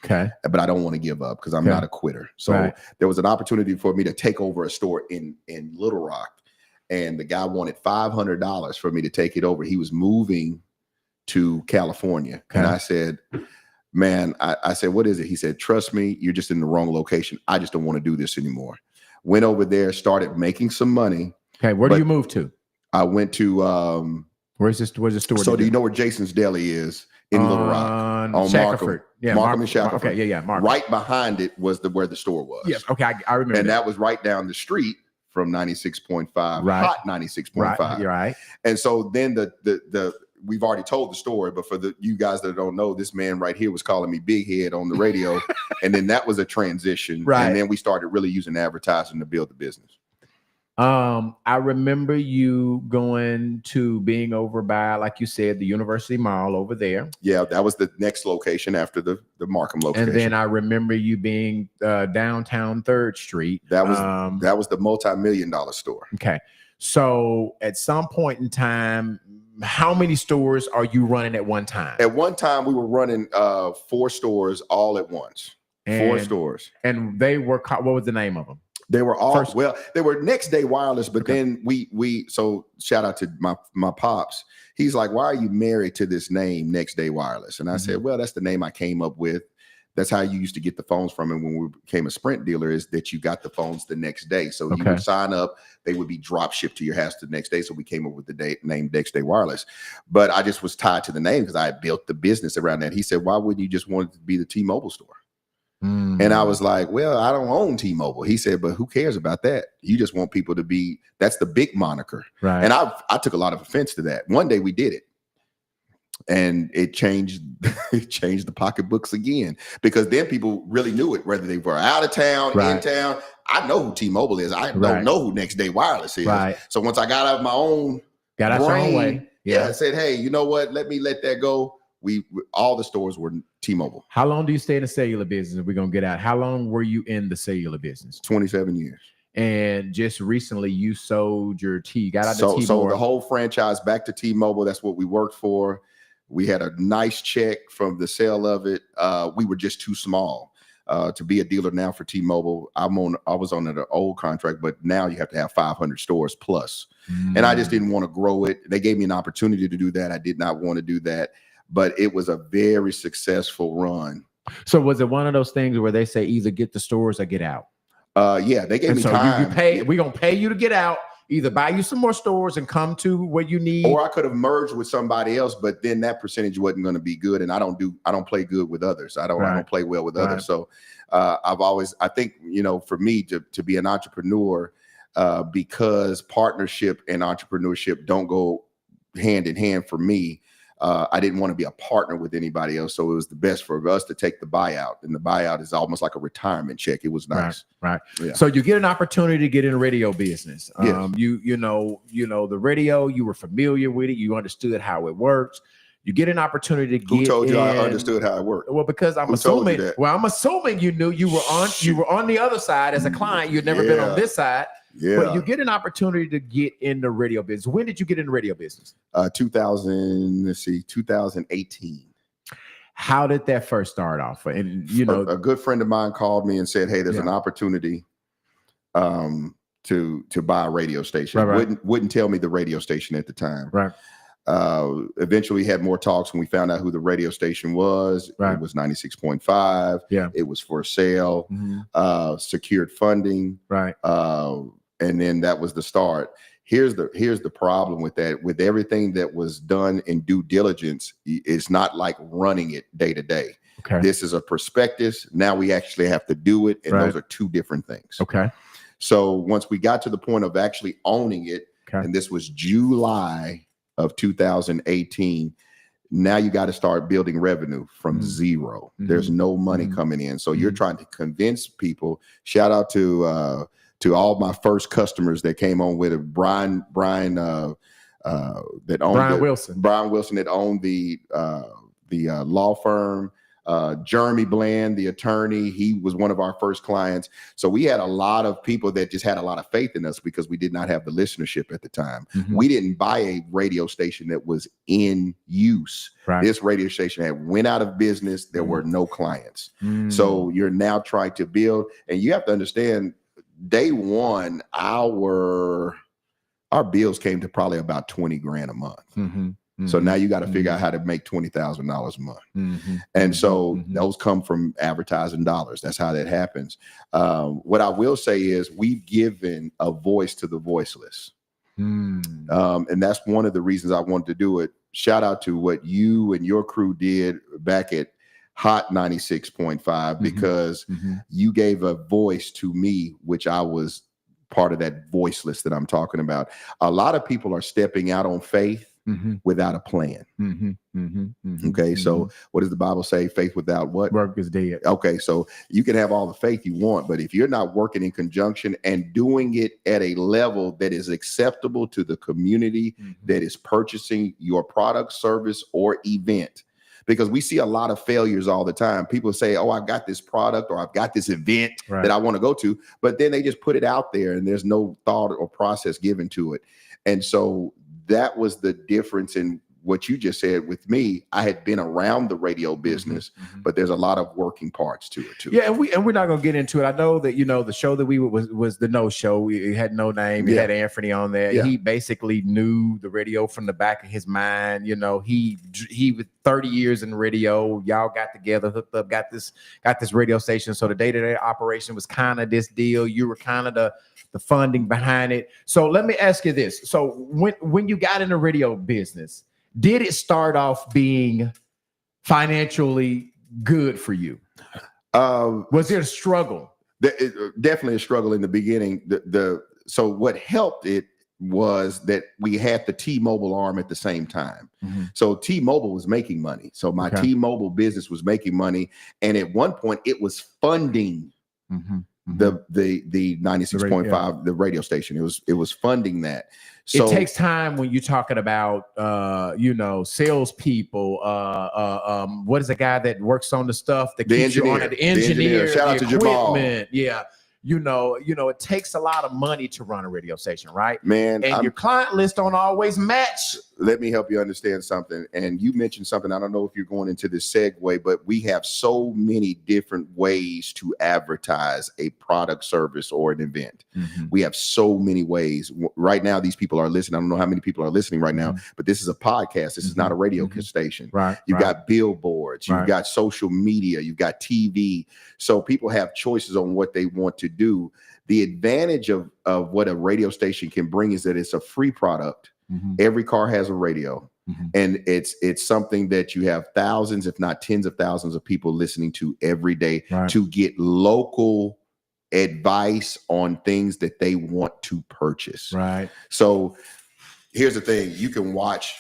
But I don't want to give up, because I'm not a quitter. So there was an opportunity for me to take over a store in Little Rock, and the guy wanted $500 for me to take it over. He was moving to California. And I said, man, I said, what is it? He said, trust me, you're just in the wrong location. I just don't want to do this anymore. Went over there, started making some money. Where do you move to? I went to where's the store? So do you know where Jason's Deli is in Little Rock? On Markham. Markham and Shackelford. Markham. Right behind it was where the store was. Yes. I remember. And that was right down the street from 96.5, hot 96.5. Right. And so then the we've already told the story, but for you guys that don't know, this man right here was calling me Big Head on the radio. And then that was a transition. And then we started really using advertising to build the business. I remember you going to being over by, like you said, the University Mall over there. Yeah, that was the next location after the Markham location. And then I remember you being downtown 3rd Street. That was the multi-million-dollar store. So at some point in time, how many stores are you running at one time? At one time, we were running 4 stores all at once. 4 stores. And they were, what was the name of them? They were all they were Next Day Wireless, but then we so shout out to my pops. He's like, why are you married to this name, Next Day Wireless? And I said, well, that's the name I came up with. That's how you used to get the phones from. And when we became a Sprint dealer, is that you got the phones the next day. So you would sign up, they would be drop shipped to your house the next day. So we came up with the name Next Day Wireless. But I just was tied to the name because I had built the business around that. He said, why wouldn't you just want it to be the T-Mobile store? And I was like, well, I don't own T-Mobile. He said, but who cares about that? You just want people to be, that's the big moniker. And I took a lot of offense to that. One day we did it. And it changed the pocketbooks again, because then people really knew it, whether they were out of town, in town. I know who T-Mobile is. I don't know who Next Day Wireless is. So once I got out of my own brain, I said, hey, you know what? Let that go. All the stores were T-Mobile. How long do you stay in the cellular business? We're going to get out. How long were you in the cellular business? 27 years. And just recently you sold your got out the T-Mobile. So the whole franchise back to T-Mobile. That's what we worked for. We had a nice check from the sale of it. We were just too small to be a dealer now for T-Mobile. I was on an old contract, but now you have to have 500 stores plus. And I just didn't want to grow it. They gave me an opportunity to do that. I did not want to do that. But it was a very successful run. So was it one of those things where they say either get the stores or get out? Yeah, they gave me time. We're going to pay you to get out, either buy you some more stores and come to where you need. Or I could have merged with somebody else, but then that percentage wasn't going to be good. And I don't play good with others. I don't play well with others. So I think, for me to be an entrepreneur, because partnership and entrepreneurship don't go hand in hand for me. I didn't want to be a partner with anybody else. So it was the best for us to take the buyout. And the buyout is almost like a retirement check. It was nice. Right. Yeah. So you get an opportunity to get in the radio business. Yes. You know the radio, you were familiar with it. You understood how it works. You get an opportunity to Who get told you in. I understood how it worked? Well, because I'm Who told you assuming. that? Well, I'm assuming you knew you were on the other side as a client. You'd never been on this side. Yeah. But you get an opportunity to get in the radio business. When did you get in the radio business? 2018. How did that first start off? And you know, a good friend of mine called me and said, "Hey, there's an opportunity to buy a radio station." Right. Wouldn't tell me the radio station at the time. Right. Eventually, we had more talks when we found out who the radio station was. Right. It was 96.5. Yeah. It was for sale. Mm-hmm. Secured funding. Right. And then that was the start. Here's the problem with that. With everything that was done in due diligence, it's not like running it day to day. Okay. This is a prospectus. Now we actually have to do it, and those are two different things. Okay. So once we got to the point of actually owning it, and this was July of 2018, now you got to start building revenue from zero. There's no money coming in. So you're trying to convince people. Shout out to all my first customers that came on with it. Brian Wilson that owned the law firm. Jeremy Bland, the attorney, he was one of our first clients. So we had a lot of people that just had a lot of faith in us because we did not have the listenership at the time. We didn't buy a radio station that was in use. Right. This radio station had went out of business. There were no clients. So you're now trying to build, and you have to understand, day one, our bills came to probably about 20 grand a month. So now you got to figure out how to make $20,000 a month. And so those come from advertising dollars. That's how that happens. What I will say is we've given a voice to the voiceless. And that's one of the reasons I wanted to do it. Shout out to what you and your crew did back at Hot 96.5, because you gave a voice to me, which I was part of that voiceless that I'm talking about. A lot of people are stepping out on faith without a plan. Okay, so what does the Bible say? Faith without what? Work is dead. Okay, so you can have all the faith you want, but if you're not working in conjunction and doing it at a level that is acceptable to the community that is purchasing your product, service, or event, because we see a lot of failures all the time. People say, "Oh, I've got this product or I've got this event that I want to go to," but then they just put it out there and there's no thought or process given to it. And so that was the difference in what you just said with me. I had been around the radio business, but there's a lot of working parts to it too. Yeah, and we're not gonna get into it. I know that, you know, the show that we was the No Show. We had no name. We had Anthony on there. Yeah. He basically knew the radio from the back of his mind. You know, he was 30 years in radio. Y'all got together, hooked up, got this radio station. So the day-to-day operation was kind of this deal. You were kind of the funding behind it. So let me ask you this. So when you got in the radio business, did it start off being financially good for you? Was there a struggle? Definitely a struggle in the beginning. So what helped it was that we had the T-Mobile arm at the same time. So T-Mobile was making money. So my T-Mobile business was making money. And at one point it was funding the 96.5, the radio station. It was funding that. So it takes time when you're talking about salespeople. What is the guy that works on the stuff that keeps you on it? The engineer. Shout out to Jamal. Yeah. You know, it takes a lot of money to run a radio station, right? Man, and your client list don't always match. Let me help you understand something. And you mentioned something. I don't know if you're going into this segue, but we have so many different ways to advertise a product, service, or an event. We have so many ways. Right now, these people are listening. I don't know how many people are listening right now, but this is a podcast. This is not a radio station. Right. You've got billboards. You've got social media. You've got TV. So people have choices on what they want to do. The advantage of what a radio station can bring is that it's a free product. Every car has a radio, and it's something that you have thousands, if not tens of thousands of people listening to every day to get local advice on things that they want to purchase. Right. So here's the thing. You can watch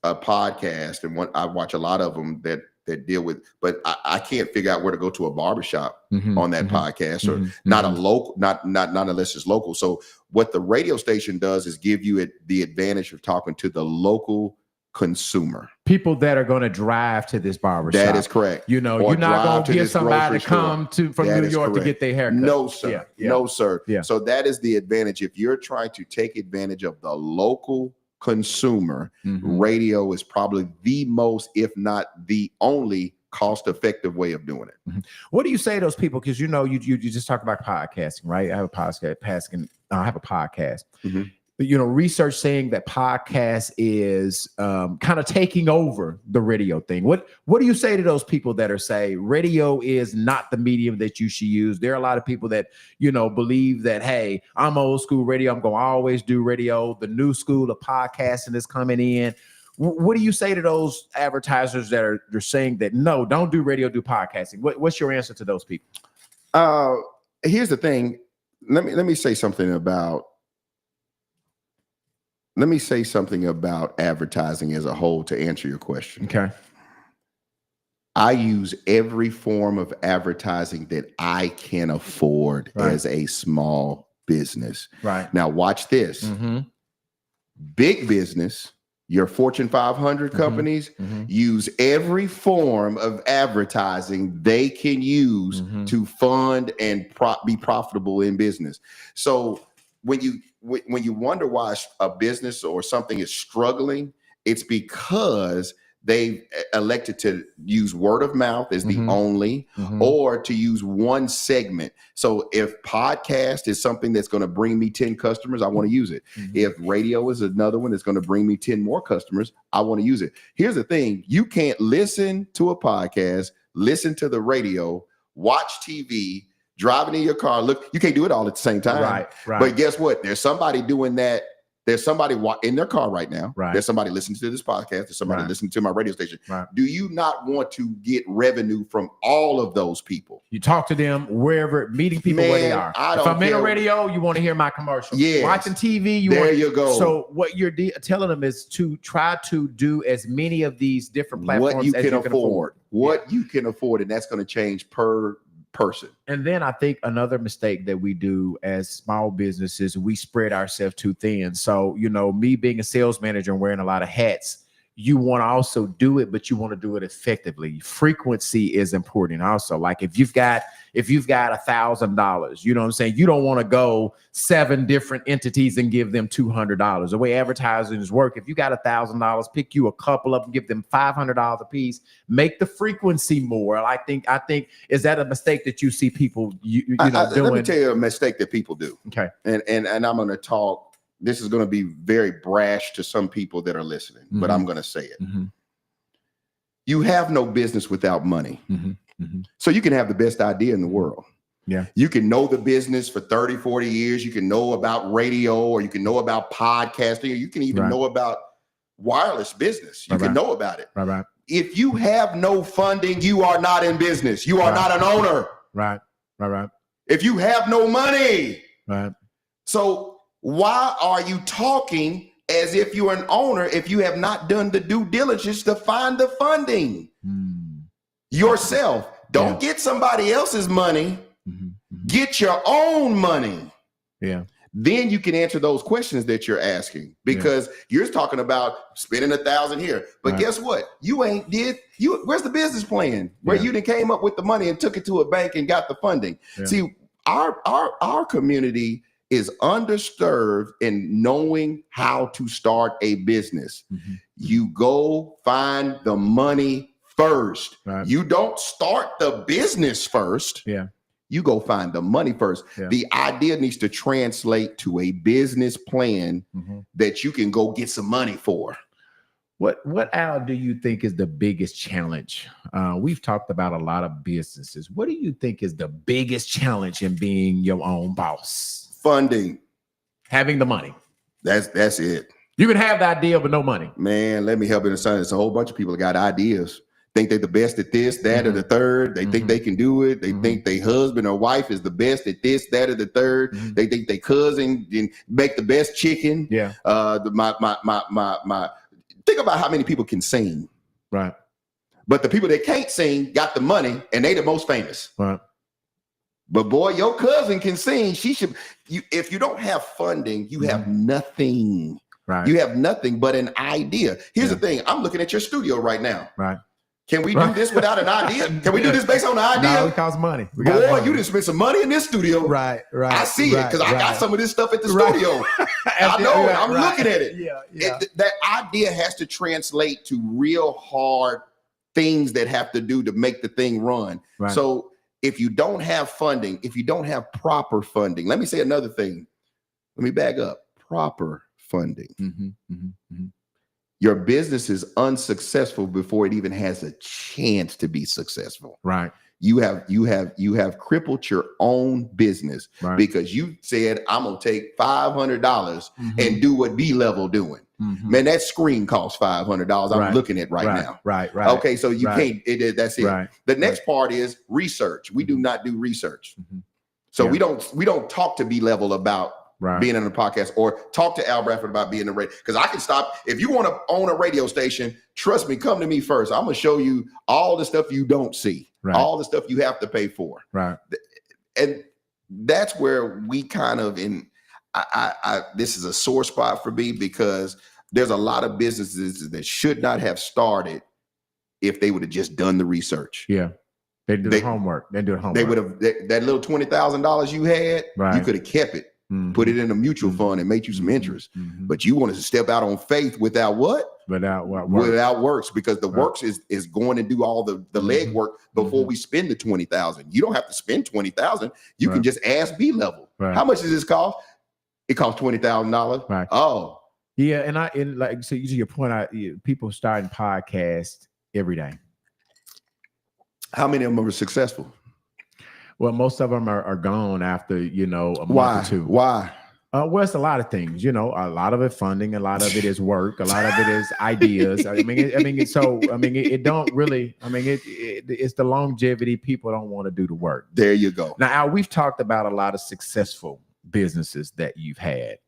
a podcast, and I watch a lot of them that deal with, but I can't figure out where to go to a barbershop on that podcast, or not a local, not unless it's local. So what the radio station does is give you the advantage of talking to the local consumer. People that are going to drive to this barbershop. That is correct. You know, you're not going to get somebody to come from New York to get their haircut. No, sir. Yeah. No, sir. Yeah. So that is the advantage. If you're trying to take advantage of the local consumer, radio is probably the most, if not the only, cost-effective way of doing it. What do you say to those people? Because you just talked about podcasting, right? I have a podcast. You know, research saying that podcast is kind of taking over the radio thing. What do you say to those people that are say radio is not the medium that you should use? There are a lot of people that, you know, believe that, hey, I'm old school radio, I'm going to always do radio. The new school of podcasting is coming in. What do you say to those advertisers that are saying that, no, don't do radio, do podcasting? What's your answer to those people? Here's the thing. Let me say something about advertising as a whole to answer your question. Okay. I use every form of advertising that I can afford as a small business. Right. Now watch this. Big business, your Fortune 500 companies use every form of advertising they can use to fund and be profitable in business. So when you wonder why a business or something is struggling, it's because they've elected to use word of mouth as the only, or to use one segment. So if podcast is something that's going to bring me 10 customers, I want to use it. If radio is another one that's going to bring me 10 more customers, I want to use it. Here's the thing. You can't listen to a podcast, listen to the radio, watch TV, driving in your car. Look, you can't do it all at the same time. Right. But guess what? There's somebody doing that. There's somebody in their car right now. Right. There's somebody listening to this podcast. There's somebody listening to my radio station. Right. Do you not want to get revenue from all of those people? You talk to them wherever, meeting people where they are. If I'm in a radio, you want to hear my commercial. Yes. Watching TV, you go. So what you're telling them is to try to do as many of these different platforms what you as can you can afford. What you can afford, and that's going to change per person. And then I think another mistake that we do as small businesses, we spread ourselves too thin. So, you know, me being a sales manager and wearing a lot of hats, you want to also do it, but you want to do it effectively. Frequency is important also. Like if you've got $1,000, you know what I'm saying? You don't want to go 7 different entities and give them $200. The way advertising work, if you got $1,000, pick you a couple of them, give them $500 a piece, make the frequency more. I think is that a mistake that you see people doing? Let me tell you a mistake that people do. Okay. And I'm going to talk. This is going to be very brash to some people that are listening, but I'm going to say it. You have no business without money. So you can have the best idea in the world. Yeah. You can know the business for 30, 40 years. You can know about radio, or you can know about podcasting, or you can even know about wireless business. You can know about it. Right. If you have no funding, you are not in business. You are not an owner. Right. If you have no money. Right. So why are you talking as if you're an owner if you have not done the due diligence to find the funding yourself? Don't get somebody else's money. Get your own money. Yeah. Then you can answer those questions that you're asking, because you're talking about spending $1,000 here. But guess what? Where's the business plan where you done came up with the money and took it to a bank and got the funding? See, our community is underserved in knowing how to start a business. You go find the money first. You don't start the business first. You go find the money first. The idea needs to translate to a business plan that you can go get some money for. What, Al, do you think is the biggest challenge? We've talked about a lot of businesses. What do you think is the biggest challenge in being your own boss? Funding. Having the money. That's it. You can have the idea, but no money. Man, let me help you understand. It's a whole bunch of people that got ideas. Think they're the best at this, that, or the third. They think they can do it. They think their husband or wife is the best at this, that, or the third. They think their cousin can make the best chicken. My Think about how many people can sing. Right. But the people that can't sing got the money and they the most famous. Right. But boy, your cousin can sing. She should. If you don't have funding, you have nothing. Right. You have nothing but an idea. Here's the thing. I'm looking at your studio right now. Right. Can we do this without an idea? Can we do this based on an idea? No, it costs money. Boy, you didn't spend some money in this studio. Right. I see it because I got some of this stuff at the studio. I know it. I'm looking at it. Yeah. That idea has to translate to real hard things that have to do to make the thing run. Right. So if you don't have funding, if you don't have proper funding, let me say another thing. Let me back up. Proper funding. Your business is unsuccessful before it even has a chance to be successful. Right. You have crippled your own business because you said, I'm gonna take $500 and do what B Level doing. Man, that screen costs $500. I'm looking at right now. Right. Okay, so you can't. That's it. Right. The next part is research. We do not do research, so we don't talk to B Level about being on the podcast or talk to Al Bradford about being a radio. Because I can stop. If you want to own a radio station, trust me, come to me first. I'm gonna show you all the stuff you don't see, all the stuff you have to pay for. Right. And that's where we kind of this is a sore spot for me because there's a lot of businesses that should not have started if they would have just done the research. Yeah. They do the homework. They do the homework. They would have that little $20,000 you had, you could have kept it. Put it in a mutual fund and make you some interest. But you wanted to step out on faith without what? Without what? Without works, because the works is going to do all the legwork before we spend the $20,000. You don't have to spend $20,000. You can just ask B Level. How much does this cost? It costs $20,000. Right. Oh. Yeah, and like so to your point, people starting podcasts every day. How many of them are successful? Well, most of them are gone after, a month or two. Why? Well, it's a lot of things, a lot of it funding, a lot of it is work, a lot of it is ideas. It don't really, it's the longevity. People don't want to do the work. There you go. Now, Al, we've talked about a lot of successful businesses that you've had.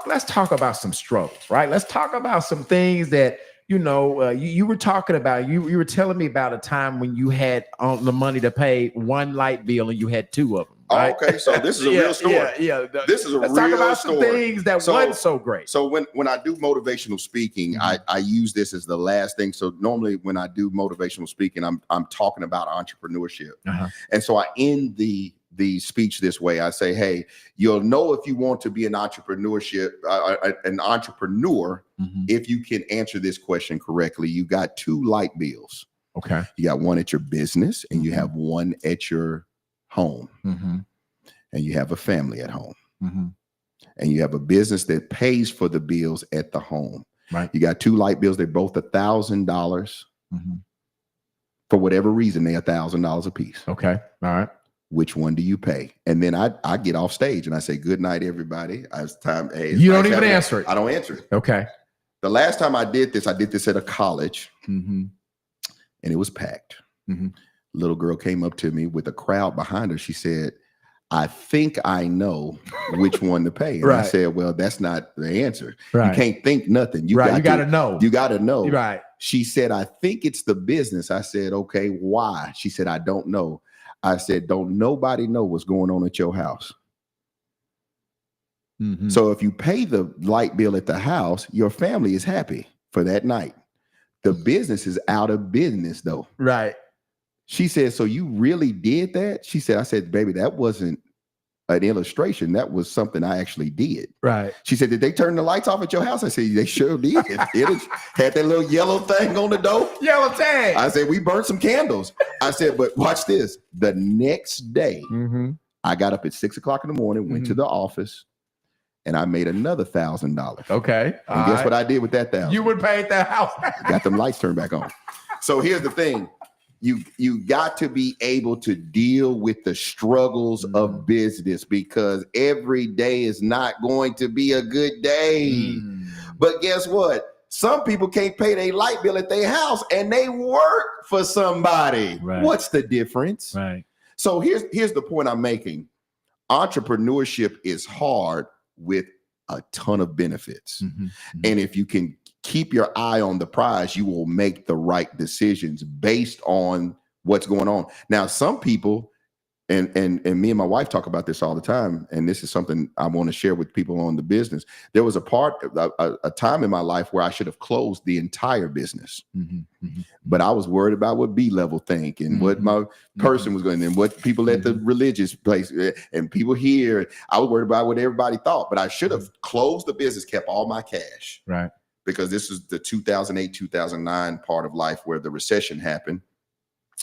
Let's talk about some struggles, right? Let's talk about some things that, you were talking about, you were telling me about a time when you had the money to pay one light bill and you had two of them. Right? Okay, so this is a real story. This is a Let's real talk about story. some things that wasn't so great. So when I do motivational speaking, I use this as the last thing. So normally when I do motivational speaking, I'm talking about entrepreneurship. And so I end the speech this way. I say, hey, you'll know if you want to be an entrepreneur if you can answer this question correctly. You got two light bills. Okay. You got one at your business and you have one at your home. And you have a family at home. And you have a business that pays for the bills at the home. Right. You got two light bills. They're both $1,000. For whatever reason, they're $1,000 a piece. Okay. All right. Which one do you pay? And then I get off stage and I say, good night, everybody. It's time. Hey, you don't even answer it. I don't answer it. Okay. The last time I did this at a college and it was packed. Little girl came up to me with a crowd behind her. She said, I think I know which one to pay. And I said, well, that's not the answer. You can't think nothing. You got to know. You got to know. Right. She said, I think it's the business. I said, okay, why? She said, I don't know. I said, don't nobody know what's going on at your house. So if you pay the light bill at the house, your family is happy for that night. The business is out of business though. Right. She said, so you really did that? She said, I said, baby, that wasn't an illustration. That was something I actually did. Right. She said, did they turn the lights off at your house? I said, they sure did. It had that little yellow thing on the door. Yellow tag. I said, we burned some candles. I said, but watch this. The next day, I got up at 6 o'clock in the morning, went to the office, and I made another $1,000. Okay. And guess what I did with that $1,000? You would pay that house. Got them lights turned back on. So here's the thing. You got to be able to deal with the struggles of business because every day is not going to be a good day. But guess what? Some people can't pay their light bill at their house and they work for somebody. Right. What's the difference? Right. So here's the point I'm making. Entrepreneurship is hard with a ton of benefits. And if you can keep your eye on the prize, you will make the right decisions based on what's going on. Now, some people, and me and my wife talk about this all the time, and this is something I want to share with people on the business. There was a time in my life where I should have closed the entire business, but I was worried about what B Level think and what my person was going to, and what people at the religious place and people here. I was worried about what everybody thought, but I should have closed the business, kept all my cash, right? Because this is the 2008, 2009 part of life where the recession happened.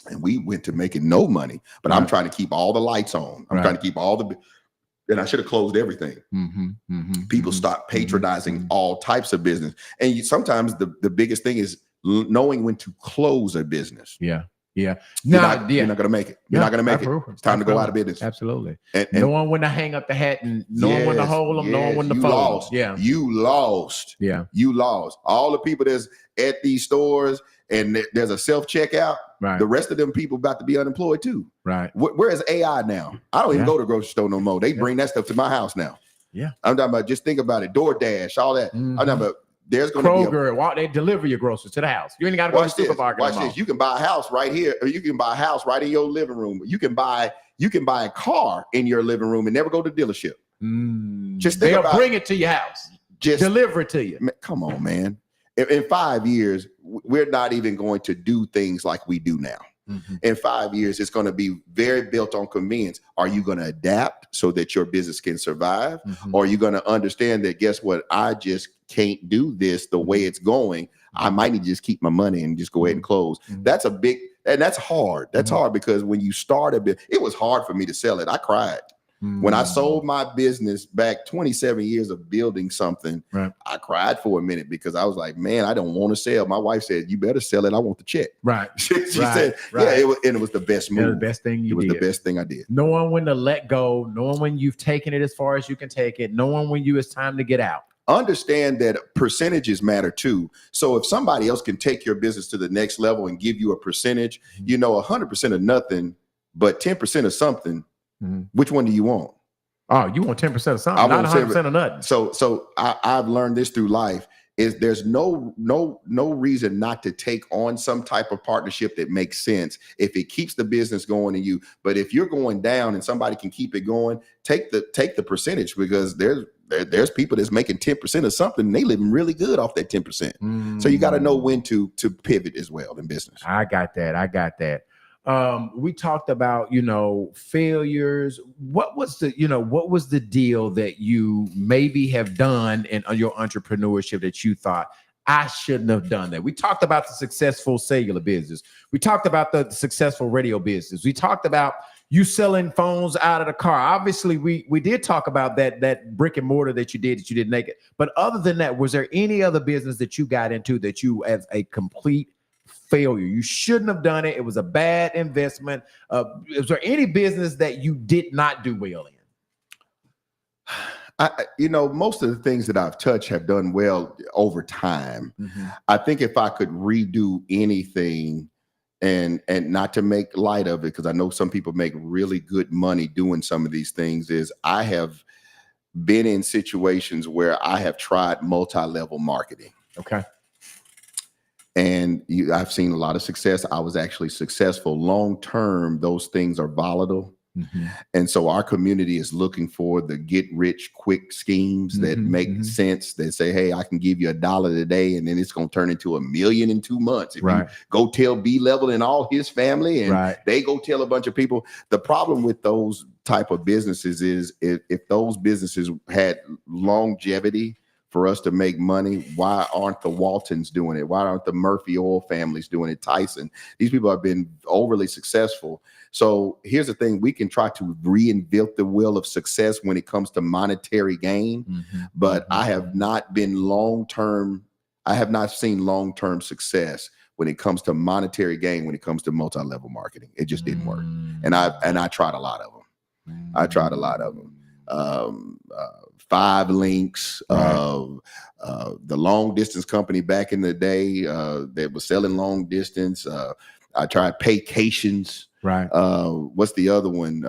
And we went to making no money, but I'm trying to keep all the lights on. I'm trying to keep all the, and I should have closed everything. People start patronizing all types of business. And sometimes the biggest thing is knowing when to close a business. Yeah. You're not going to make it. You're not going to make it. It's time to go out of business. Absolutely. And knowing when to hang up the hat and knowing when to hold them, knowing when to fold. You lost. You lost. All the people that's at these stores and there's a self-checkout, the rest of them people about to be unemployed too. Right. Where is AI now? I don't even go to the grocery store no more. They bring that stuff to my house now. Yeah. I'm talking about, just think about it. DoorDash, all that. I'm talking about, there's going to be Kroger, they deliver your groceries to the house. You ain't got to go to the supermarket. Watch this. You can buy a house right here, or you can buy a house right in your living room. You can buy a car in your living room and never go to the dealership. Just think they'll bring it to your house. Just deliver it to you. Come on, man. In 5 years, we're not even going to do things like we do now. In 5 years, it's going to be very built on convenience. Are you going to adapt so that your business can survive? Or are you going to understand that, guess what? I just can't do this the way it's going. I might need to just keep my money and just go ahead and close. That's that's hard. That's hard because when you start a bit, it was hard for me to sell it. I cried. When I sold my business back 27 years of building something, I cried for a minute because I was like, man, I don't want to sell. My wife said, you better sell it. I want the check. She said, yeah, it was the best move. It was the best thing you did. It was the best thing I did. Knowing when to let go, knowing when you've taken it as far as you can take it, knowing when it's time to get out. Understand that percentages matter too. So if somebody else can take your business to the next level and give you a percentage, 100% of nothing, but 10% of something, which one do you want? Oh, you want 10% of something, not 100% of nothing. So I've learned this through life is there's no reason not to take on some type of partnership that makes sense if it keeps the business going to you. But if you're going down and somebody can keep it going, take the percentage, because there's people that's making 10% of something and they living really good off that 10%. So you got to know when to pivot as well in business. I got that. We talked about, failures. What was the deal that you maybe have done in your entrepreneurship that you thought, I shouldn't have done that? We talked about the successful cellular business. We talked about the successful radio business. We talked about you selling phones out of the car. Obviously, we did talk about that brick and mortar that you didn't make it. But other than that, was there any other business that you got into that you, as a complete failure, you shouldn't have done it, it was a bad investment? Is there any business that you did not do well in? Most of the things that I've touched have done well over time. I think if I could redo anything, and not to make light of it, because I know some people make really good money doing some of these things, is I have been in situations where I have tried multi-level marketing. Okay. And I've seen a lot of success. I was actually successful. Long term, those things are volatile. And so our community is looking for the get rich quick schemes that make sense. That say, hey, I can give you $1 today, and then it's going to turn into $1 million in 2 months. If you go tell B Level and all his family, and they go tell a bunch of people. The problem with those type of businesses is if those businesses had longevity for us to make money, why aren't the Waltons doing it? Why aren't the Murphy oil families doing it? Tyson, these people have been overly successful. So here's the thing: we can try to reinvent the wheel of success when it comes to monetary gain, but I have not been long-term. I have not seen long-term success when it comes to monetary gain, when it comes to multi-level marketing. It just didn't work. And I tried a lot of them. 5 Links, the long distance company back in the day that was selling long distance. I tried Paycations. What's the other one?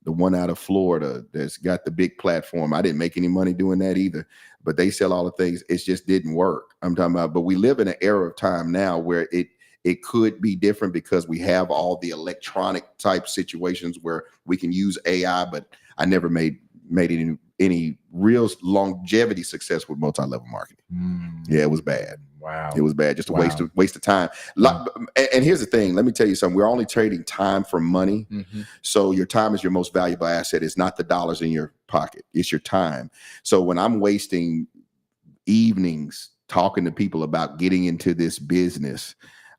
the one out of Florida that's got the big platform. I didn't make any money doing that either, but they sell all the things. It just didn't work. I'm talking about, but we live in an era of time now where it could be different because we have all the electronic type situations where we can use AI, but I never made any real longevity success with multi-level marketing. Yeah, it was bad. Wow. It was bad. Just a waste of time. And here's the thing. Let me tell you something. We're only trading time for money. So your time is your most valuable asset. It's not the dollars in your pocket. It's your time. So when I'm wasting evenings talking to people about getting into this business,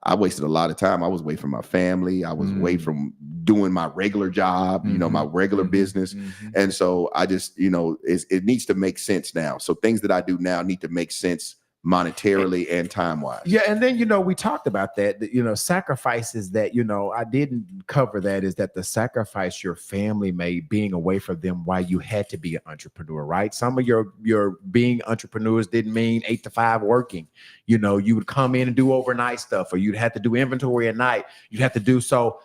I wasted a lot of time. I was away from my family. I was away from doing my regular job, my regular business. And so I just, it needs to make sense now. So things that I do now need to make sense monetarily and time-wise. Yeah, and then we talked about that, sacrifices that I didn't cover, that is that the sacrifice your family made being away from them while you had to be an entrepreneur, right? Some of your being entrepreneurs didn't mean 8 to 5 working. You would come in and do overnight stuff, or you'd have to do inventory at night. You'd have to do so.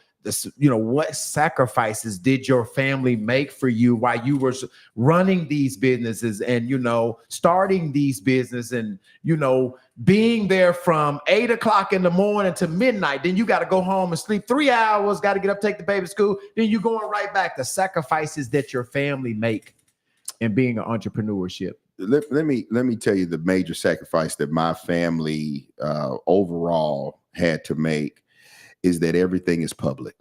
What sacrifices did your family make for you while you were running these businesses and, starting these businesses and, being there from 8 o'clock in the morning to midnight? Then you got to go home and sleep 3 hours, got to get up, take the baby to school. Then you're going right back. The sacrifices that your family make in being an entrepreneurship. Let me tell you the major sacrifice that my family overall had to make is that everything is public.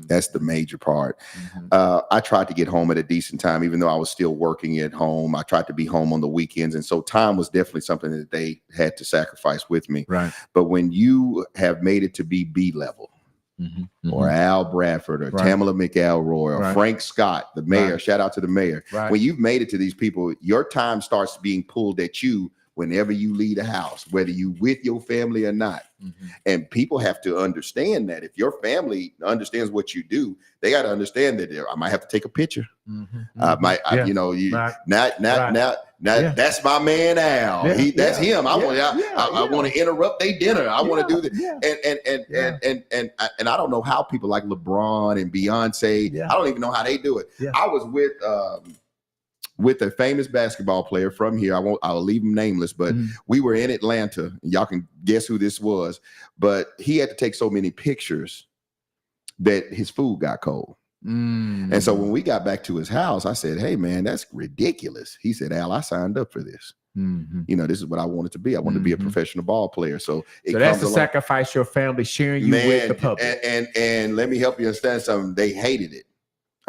That's the major part. I tried to get home at a decent time, even though I was still working at home. I tried to be home on the weekends. And so time was definitely something that they had to sacrifice with me. Right. But when you have made it to be B level, or Al Bradford, or Tamala McElroy, or Frank Scott, the mayor, shout out to the mayor. When you've made it to these people, your time starts being pulled at you whenever you leave the house, whether you with your family or not. And people have to understand that if your family understands what you do, they got to understand that I might have to take a picture. That's my man Al. That's him. I want to interrupt their dinner. I want to do that. And I don't know how people like LeBron and Beyonce, I don't even know how they do it. I was with a famous basketball player from here. I'll leave him nameless, but we were in Atlanta. Y'all can guess who this was, but he had to take so many pictures that his food got cold. And so when we got back to his house, I said, "Hey man, that's ridiculous." He said, "Al, I signed up for this. This is what I wanted to be. I wanted to be a professional ball player." So that's the sacrifice your family sharing you with the public. And let me help you understand something. They hated it.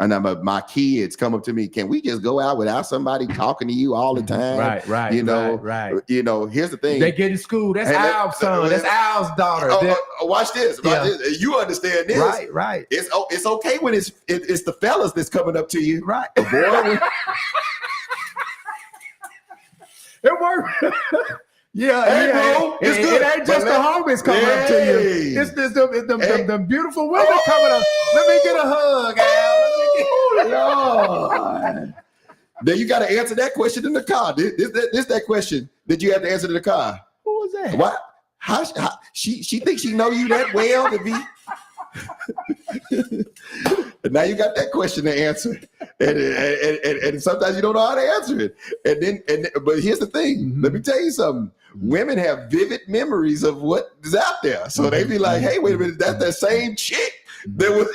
And my kids come up to me, "Can we just go out without somebody talking to you all the time?" Right. Here's the thing. They get in school. That's Al's son. That's Al's daughter. Watch this. You understand this. Right. It's okay when it's the fellas that's coming up to you. Right. Boy, it worked. Bro, it ain't just the homies coming up to you. It's the beautiful women coming up. Let me get a hug, Al. Lord. Then you got to answer that question in the car. This that question that you have to answer in the car. Who was that? What? How she thinks she know you that well to be? And now you got that question to answer, and sometimes you don't know how to answer it. But here's the thing. Let me tell you something. Women have vivid memories of what is out there, so they be like, "Hey, wait a minute, that's that same chick that was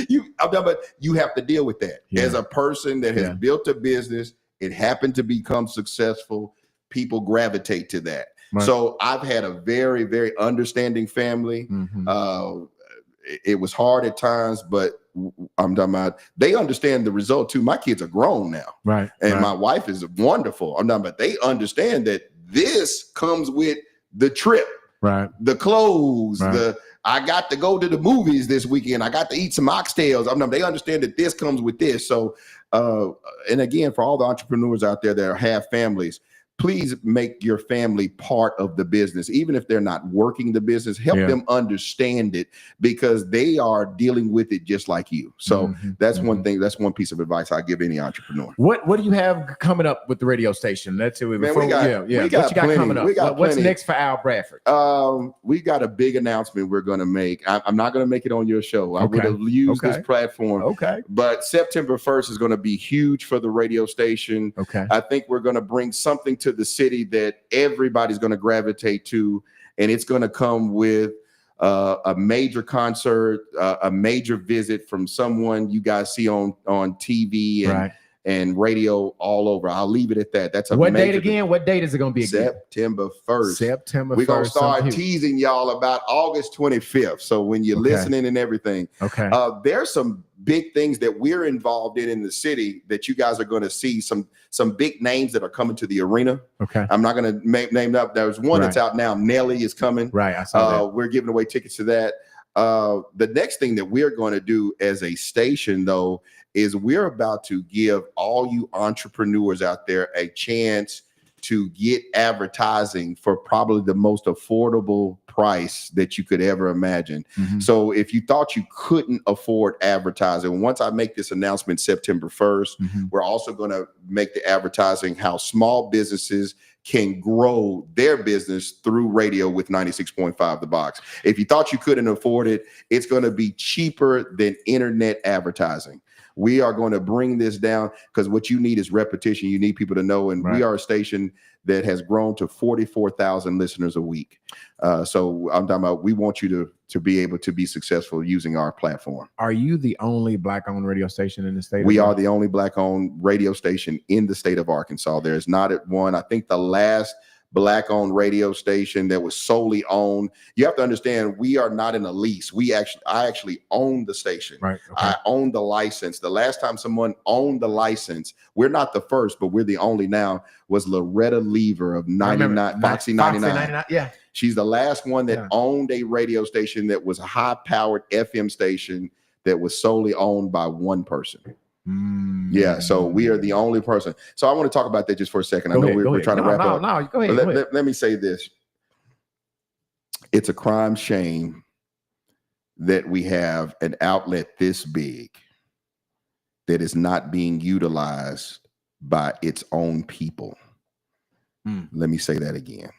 you." But you have to deal with that as a person that has built a business. It happened to become successful. People gravitate to that. Right. So I've had a very, very understanding family. It was hard at times, but I'm talking about they understand the result too. My kids are grown now, right? And my wife is wonderful. I'm talking about they understand that this comes with the trip, right? The clothes, I got to go to the movies this weekend. I got to eat some oxtails. They understand that this comes with this. So, and again, for all the entrepreneurs out there that have families, please make your family part of the business. Even if they're not working the business, help them understand it, because they are dealing with it just like you. So that's one thing. That's one piece of advice I give any entrepreneur. What do you have coming up with the radio station? Let's see. Man, we got what you got plenty. coming up? We got What's plenty. next for Al Bradford? We got a big announcement we're going to make. I'm not going to make it on your show. I would have used this platform. Okay. But September 1st is going to be huge for the radio station. Okay. I think we're going to bring something to the city that everybody's going to gravitate to, and it's going to come with a major concert, a major visit from someone you guys see on TV and radio all over. I'll leave it at that. That's a what major date again? What date is it going to be again? September 1st. September 1st. We're going to start teasing y'all about August 25th. So when you're listening and everything, there's some big things that we're involved in the city that you guys are going to see. Some big names that are coming to the arena. I'm not going to name up. There's one that's out now. Nelly is coming. I saw that. We're giving away tickets to that. The next thing that we're going to do as a station, though, is we're about to give all you entrepreneurs out there a chance to get advertising for probably the most affordable price that you could ever imagine. So if you thought you couldn't afford advertising, once I make this announcement September 1st, we're also going to make the advertising how small businesses can grow their business through radio with 96.5 The Box. If you thought you couldn't afford it, it's going to be cheaper than internet advertising. We are going to bring this down because what you need is repetition. You need people to know. And we are a station that has grown to 44,000 listeners a week. So I'm talking about, we want you to be able to be successful using our platform. Are you the only Black-owned radio station in the state? We are the only Black-owned radio station in the state of Arkansas. There's not one. I think the last Black-owned radio station that was solely owned. You have to understand, we are not in a lease. I actually own the station. I own the license. The last time someone owned the license, we're not the first, but we're the only now, was Loretta Lever of 99 Foxy 99. Yeah. She's the last one that owned a radio station that was a high-powered FM station that was solely owned by one person. Yeah, so we are the only person. So I want to talk about that just for a second. I know we're trying to wrap up. No, go ahead. Let me say this. It's a crime shame that we have an outlet this big that is not being utilized by its own people. Let me say that again.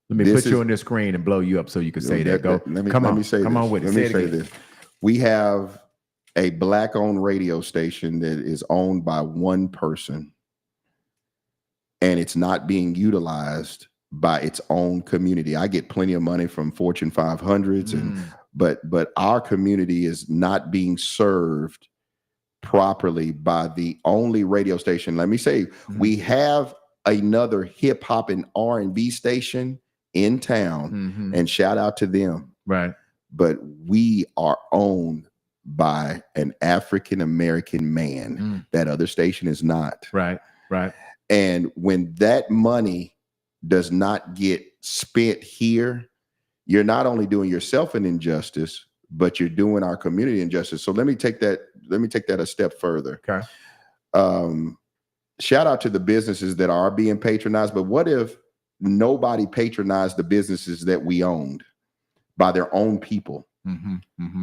Let me put you on this screen and blow you up so you can say that. Go. Let me say this. We have a Black-owned radio station that is owned by one person, and it's not being utilized by its own community. I get plenty of money from Fortune 500s, but our community is not being served properly by the only radio station. Let me say, we have another hip hop and R&B station in town, and shout out to them. But we are owned by an African-American man. That other station is not. And when that money does not get spent here, you're not only doing yourself an injustice, but you're doing our community injustice. So let me take that a step further. Shout out to the businesses that are being patronized, but what if nobody patronized the businesses that we owned by their own people?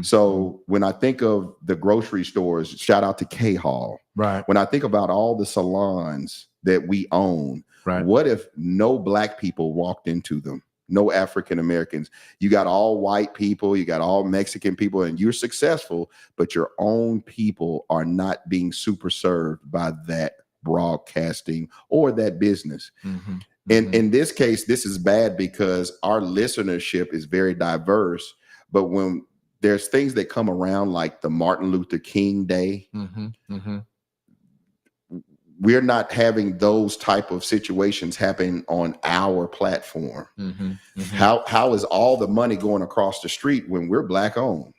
So when I think of the grocery stores, shout out to K Hall. When I think about all the salons that we own, what if no Black people walked into them? No African Americans. You got all white people, you got all Mexican people, and you're successful, but your own people are not being super served by that broadcasting or that business. And in this case, this is bad because our listenership is very diverse. But when there's things that come around like the Martin Luther King Day, we're not having those type of situations happen on our platform. How is all the money going across the street when we're Black owned?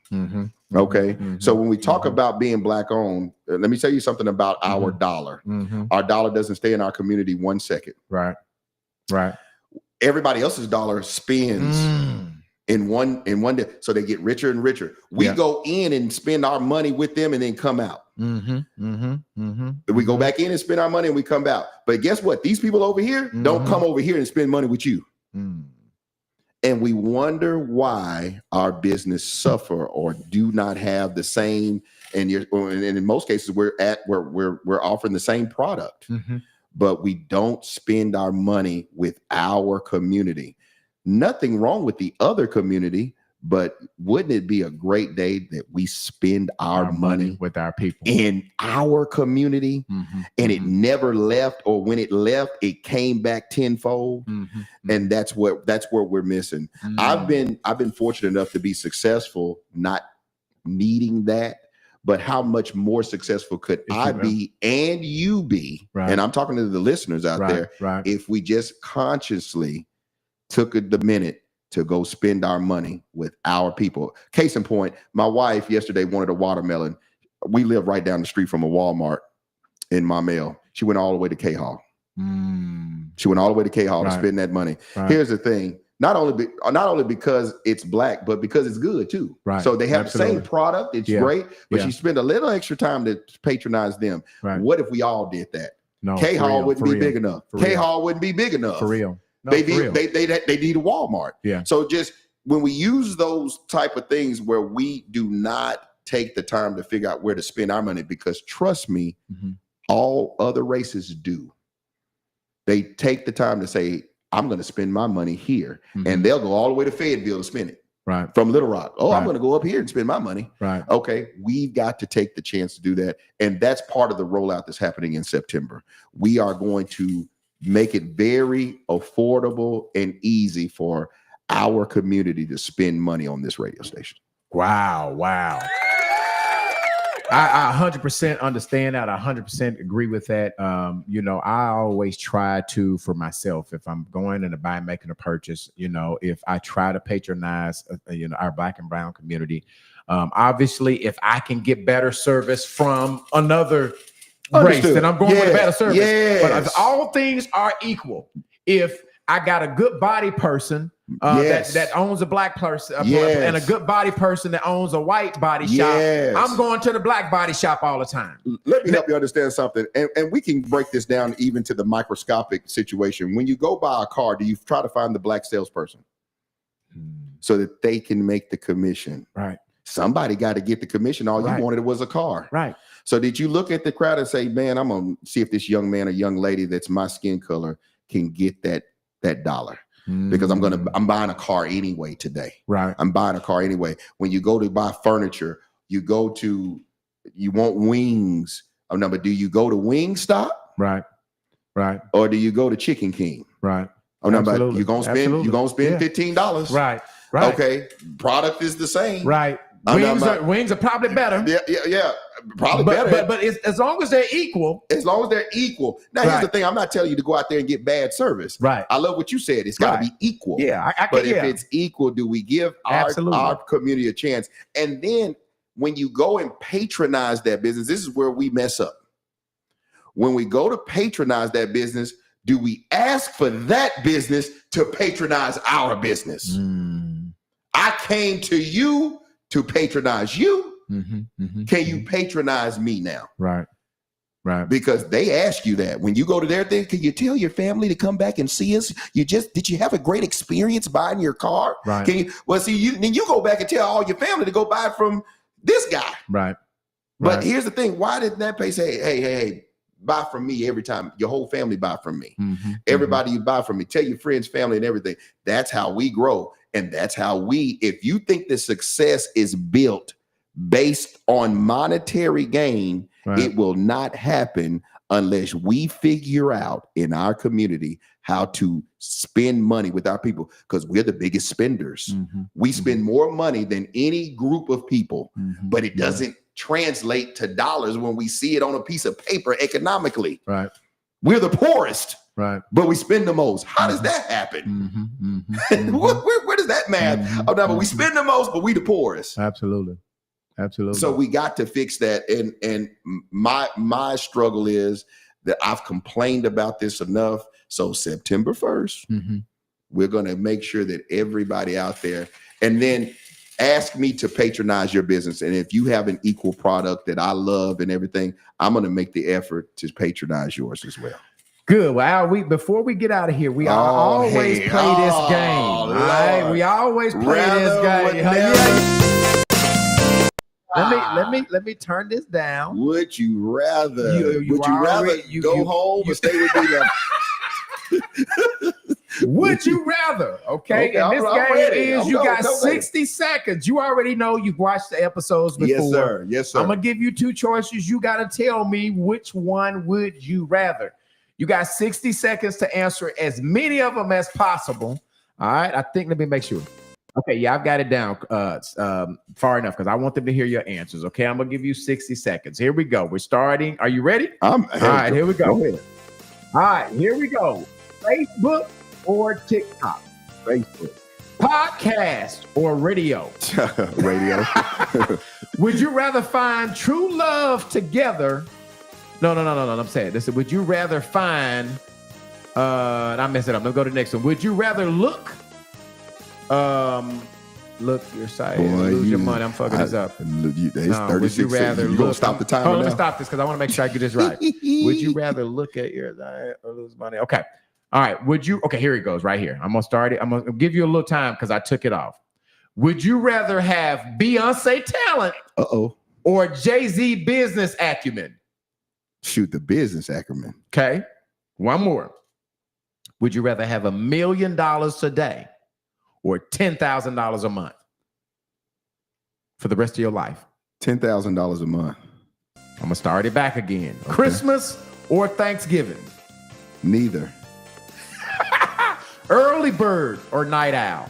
Okay. So when we talk about being Black owned, let me tell you something about our dollar. Our dollar doesn't stay in our community 1 second. Everybody else's dollar spends in one day. So they get richer and richer. We go in and spend our money with them and then come out. We go back in and spend our money and we come out. But guess what? These people over here don't come over here and spend money with you. And we wonder why our business suffer or do not have the same. And in most cases, we're offering the same product, but we don't spend our money with our community. Nothing wrong with the other community, but wouldn't it be a great day that we spend our money with our people in our community and it never left, or when it left, it came back tenfold. And that's where we're missing. I've been fortunate enough to be successful, not needing that. But how much more successful could I be and you be? And I'm talking to the listeners out there. If we just consciously took the minute to go spend our money with our people. Case in point, my wife yesterday wanted a watermelon. We live right down the street from a Walmart in Maumelle. She went all the way to K-Hall. She went all the way to K-Hall to spend that money. Here's the thing. Not only because it's black, but because it's good too. So they have the same product. It's great, but she spent a little extra time to patronize them. What if we all did that? No, K-Hall wouldn't be big enough. K-Hall wouldn't be big enough. For real. No, they need a Walmart. So just when we use those type of things where we do not take the time to figure out where to spend our money, because trust me, all other races do. They take the time to say, I'm going to spend my money here, and they'll go all the way to Fayetteville to spend it. From Little Rock. I'm going to go up here and spend my money. Okay. We've got to take the chance to do that. And that's part of the rollout that's happening in September. We are going to make it very affordable and easy for our community to spend money on this radio station. Wow. I 100% understand that. I 100% agree with that. I always try to, for myself, if I'm going and making a purchase, if I try to patronize, our Black and brown community, obviously, if I can get better service from another race, then I'm going with better service. But if all things are equal, if I got a good body person that owns a black person and a good body person that owns a white body shop, I'm going to the black body shop all the time. Let me help you understand something. And we can break this down even to the microscopic situation. When you go buy a car, do you try to find the black salesperson so that they can make the commission? Somebody got to get the commission. All you wanted was a car. So did you look at the crowd and say, man, I'm going to see if this young man or young lady that's my skin color can get that dollar? Because I'm buying a car anyway today. I'm buying a car anyway. When you go to buy furniture, you want wings. Oh no, but do you go to Wingstop? Or do you go to Chicken King? Oh no, but you're gonna spend $15. Okay. Product is the same. Wings are probably better. Probably better. But as long as they're equal. Now, here's the thing. I'm not telling you to go out there and get bad service. I love what you said. It's got to be equal. But if it's equal, do we give our community a chance? And then when you go and patronize that business, this is where we mess up. When we go to patronize that business, do we ask for that business to patronize our business? I came to you to patronize you. Can you patronize me now? Because they ask you that when you go to their thing. Can you tell your family to come back and see us? Did you have a great experience buying your car? Can you? Well, see, then you go back and tell all your family to go buy it from this guy. But here's the thing: why didn't that place say, hey, buy from me every time? Your whole family buy from me. Everybody you buy from me. Tell your friends, family, and everything. That's how we grow, and that's how if you think the success is built based on monetary gain, it will not happen unless we figure out in our community how to spend money with our people, because we're the biggest spenders. We spend more money than any group of people, but it doesn't translate to dollars when we see it on a piece of paper economically. We're the poorest, but we spend the most. How does that happen? Where does that math? Oh, no, but we spend the most, but we the poorest. Absolutely. So we got to fix that. And my struggle is that I've complained about this enough. So September 1st, we're going to make sure that everybody out there, and then ask me to patronize your business. And if you have an equal product that I love and everything, I'm going to make the effort to patronize yours as well. Good. Well, before we get out of here, we always play this game. All right, we always play this game. Let me turn this down. Would you rather? Would you rather go home or stay with me? Would you rather? Okay. And this game is you got 60 seconds. You already know you've watched the episodes before. Yes, sir. Yes, sir. I'm gonna give you two choices. You got to tell me which one would you rather. You got 60 seconds to answer as many of them as possible. All right. Let me make sure. Okay, yeah, I've got it down far enough because I want them to hear your answers. Okay, I'm gonna give you 60 seconds. Here we go. We're starting. Are you ready? All right, here we go. All right, here we go. Facebook or TikTok? Facebook. Podcast or radio? Radio. Would you rather find true love together? No. I'm saying this. Would you rather find? I messed it up. Let's go to the next one. Would you rather look your site, lose your money? I'm fucking this up. It's 36 seconds. You gonna stop the timer? Let me stop this because I want to make sure I get this right. Would you rather look at your site or lose money? Okay. All right. Okay, here it goes right here. I'm gonna start it. I'm gonna give you a little time because I took it off. Would you rather have Beyonce talent or Jay-Z business acumen? Shoot, the business acumen. Okay. One more. Would you rather have $1 million today or $10,000 a month for the rest of your life? $10,000 a month. I'm gonna start it back again. Okay. Christmas or Thanksgiving? Neither. Early bird or night owl?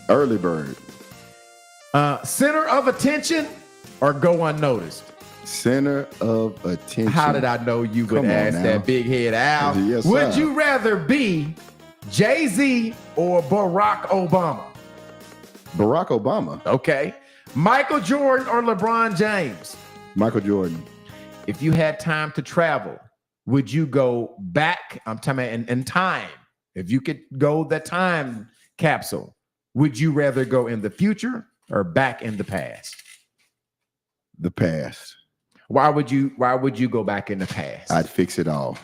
Early bird. Center of attention or go unnoticed? Center of attention. How did I know you would ask that, big head owl? Yes, would sir. you rather be Jay-Z or Barack Obama? Barack Obama. Okay. Michael Jordan or LeBron James? Michael Jordan. If you had time to travel, would you go back? I'm talking about in time. If you could go the time capsule, would you rather go in the future or back in the past? The past. Why would you go back in the past? I'd fix it all.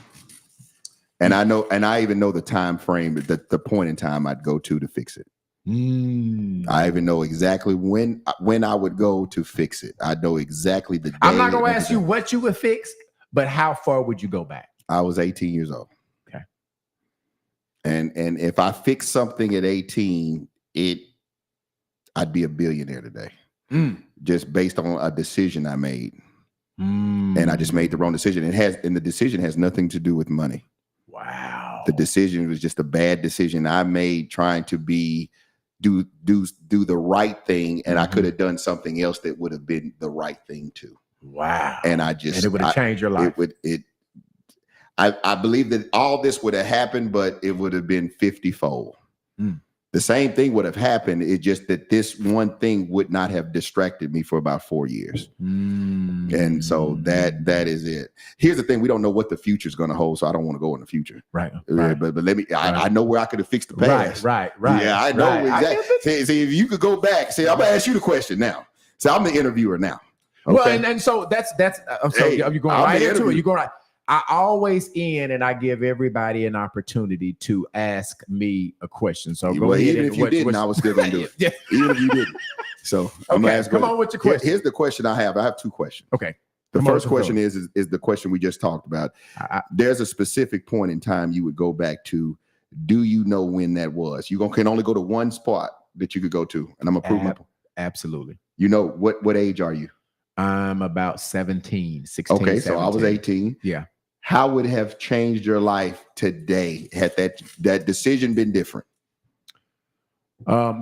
And I even know the time frame, the point in time I'd go to fix it. I even know exactly when I would go to fix it. I know exactly the day. I'm not going to ask you what you would fix, but how far would you go back? I was 18 years old. Okay. And if I fixed something at 18, I'd be a billionaire today. Just based on a decision I made. And I just made the wrong decision. And the decision has nothing to do with money. Wow. The decision was just a bad decision I made trying to do the right thing, and I could have done something else that would have been the right thing too. Wow. And it would have changed your life. I believe that all this would have happened, but it would have been 50-fold. The same thing would have happened. It's just that this one thing would not have distracted me for about 4 years. And so that is it. Here's the thing. We don't know what the future is going to hold. So I don't want to go in the future. Right. But let me, I know where I could have fixed the past. Right. Yeah, I know exactly. See, if you could go back, I'm going to ask you the question now. So I'm the interviewer now. Okay? Well, and so that's, I'm sorry, are you going right into it? You're going right. I always end and I give everybody an opportunity to ask me a question. So go ahead. Even if you didn't, I was still going to do it. Yeah. Even if you didn't. So I'm going to ask. Come on with your question. Here's the question I have. I have two questions. Okay. The first question is the question we just talked about. There's a specific point in time you would go back to. Do you know when that was? You can only go to one spot that you could go to, and I'm gonna prove my point. Absolutely. You know what age are you? I'm about 16. Okay, 17. so I was 18. Yeah. How would have changed your life today had that decision been different?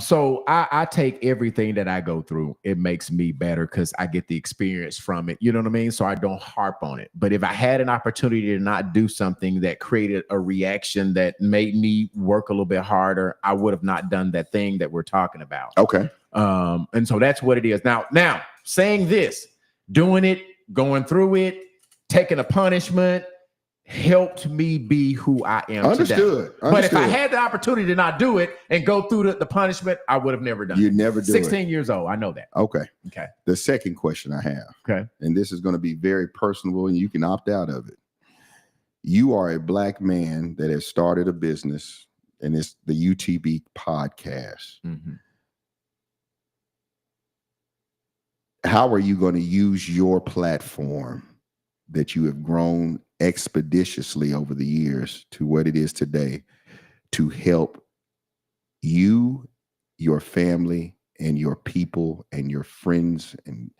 So I take everything that I go through. It makes me better because I get the experience from it. You know what I mean? So I don't harp on it. But if I had an opportunity to not do something that created a reaction that made me work a little bit harder, I would have not done that thing that we're talking about. Okay. And so that's what it is. Now saying this, doing it, going through it, taking a punishment, helped me be who I am Understood. today. But if I had the opportunity to not do it and go through the punishment, I would have never done it. You never do 16 years old. I know that. Okay. Okay. The second question I have. Okay. And this is going to be very personal and you can opt out of it. You are a Black man that has started a business and it's the UTB podcast. Mm-hmm. How are you going to use your platform that you have grown expeditiously over the years to what it is today to help you, your family, and your people and your friends and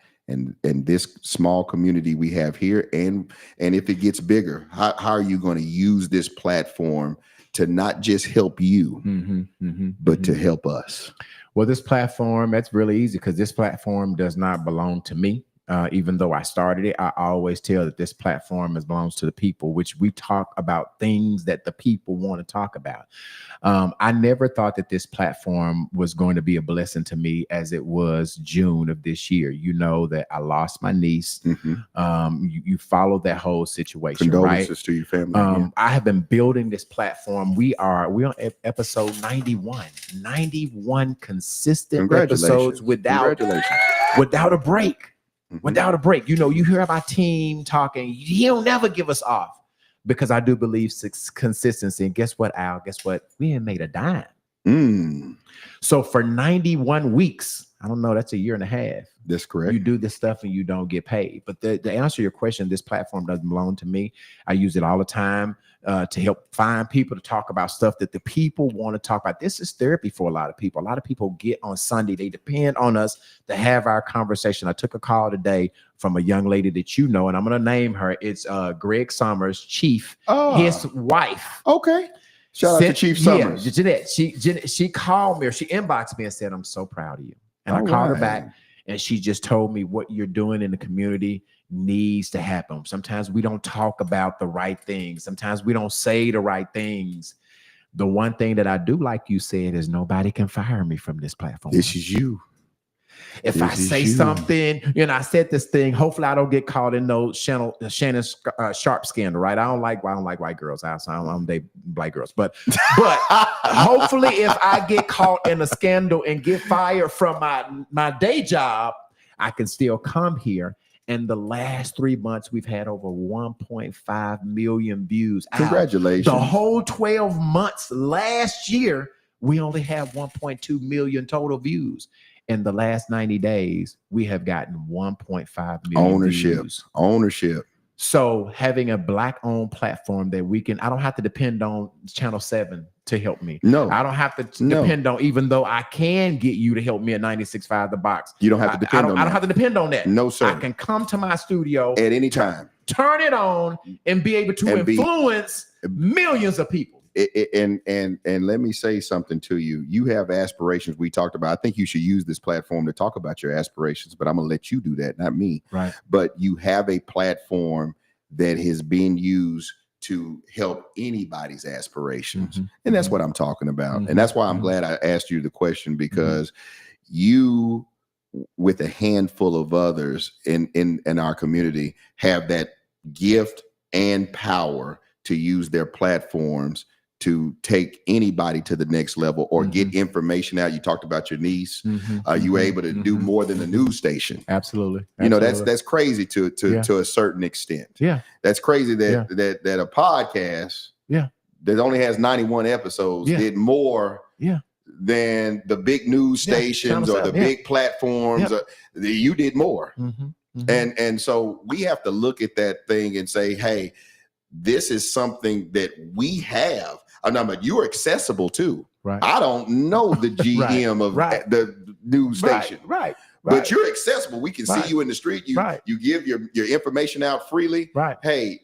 this small community we have here? And if it gets bigger, how are you going to use this platform to not just help you, but to help us? Well, this platform, that's really easy because this platform does not belong to me. Even though I started it, I always tell that this platform belongs to the people, which we talk about things that the people want to talk about. I never thought that this platform was going to be a blessing to me as it was June of this year. You know that I lost my niece. You followed that whole situation, Condolences right? to your family. I have been building this platform. We're on episode 91 consistent episodes without a break. Without a break. You know, you hear my team talking, he'll never give us off because I do believe consistency. And guess what, Al? Guess what? We ain't made a dime. So for 91 weeks, I don't know, that's a year and a half. That's correct. You do this stuff and you don't get paid. But to answer your question, this platform doesn't belong to me. I use it all the time to help find people to talk about stuff that the people want to talk about. This is therapy for a lot of people. A lot of people get on Sunday. They depend on us to have our conversation. I took a call today from a young lady that you know, and I'm going to name her. It's Greg Summers, Chief, his wife. Okay. Shout out to Chief Summers. Yeah, Jeanette. She called me or she inboxed me and said, I'm so proud of you. And I called her back and she just told me what you're doing in the community needs to happen. Sometimes we don't talk about the right things. Sometimes we don't say the right things. The one thing that I do, like you said, is nobody can fire me from this platform. This is you. If I say something, I said this thing, hopefully I don't get caught in no Shannon Sharp scandal, right? I don't like white girls. I don't date black girls, but hopefully if I get caught in a scandal and get fired from my day job, I can still come here. And the last 3 months, we've had over 1.5 million views. Congratulations. The whole 12 months last year, we only have 1.2 million total views. In the last 90 days, we have gotten 1.5 million views. Ownership. So having a Black-owned platform that I don't have to depend on Channel 7 to help me. No. I don't have to depend on, even though I can get you to help me at 96.5 The Box. You don't have to depend on that. I don't have to depend on that. No, sir. I can come to my studio at any time, turn it on, and be able to influence millions of people. And let me say something to you. You have aspirations we talked about. I think you should use this platform to talk about your aspirations, but I'm going to let you do that, not me. Right. But you have a platform that has been used to help anybody's aspirations. And that's what I'm talking about. And that's why I'm glad I asked you the question, because you, with a handful of others in our community, have that gift and power to use their platforms to take anybody to the next level or get information out. You talked about your niece. You were able to do more than the news station. Absolutely. You know, that's crazy to a certain extent. Yeah. That's crazy that a podcast that only has 91 episodes did more than the big news stations or the big platforms. You did more. And so we have to look at that thing and say, hey, this is something that we have. But you're accessible too. Right. I don't know the GM of the news station. Right. But you're accessible. We can see you in the street. You give your information out freely. Right. Hey,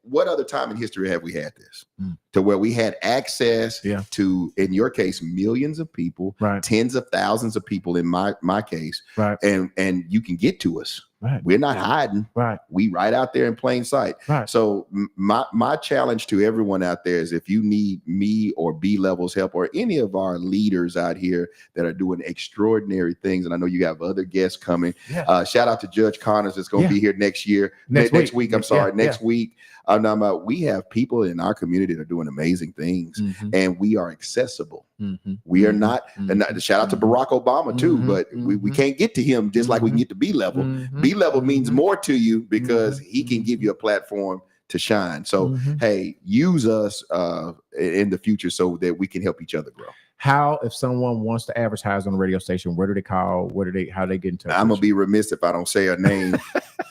what other time in history have we had this? To where we had access to, in your case, millions of people, tens of thousands of people in my case, and you can get to us. Right. We're not hiding. Right. We right out there in plain sight. Right. So my challenge to everyone out there is if you need me or B Level's help or any of our leaders out here that are doing extraordinary things, and I know you have other guests coming. Yeah. Shout out to Judge Connors that's going to be here next year. Next week. I'm sorry. Next week. We have people in our community that are doing amazing things, and we are accessible. We are not. And shout out to Barack Obama too, but we can't get to him just like we can get to B Level. B Level means more to you because he can give you a platform to shine. So hey, use us in the future so that we can help each other grow. How, if someone wants to advertise on the radio station, where do they call? How do they get in touch? I'm gonna be remiss if I don't say her name.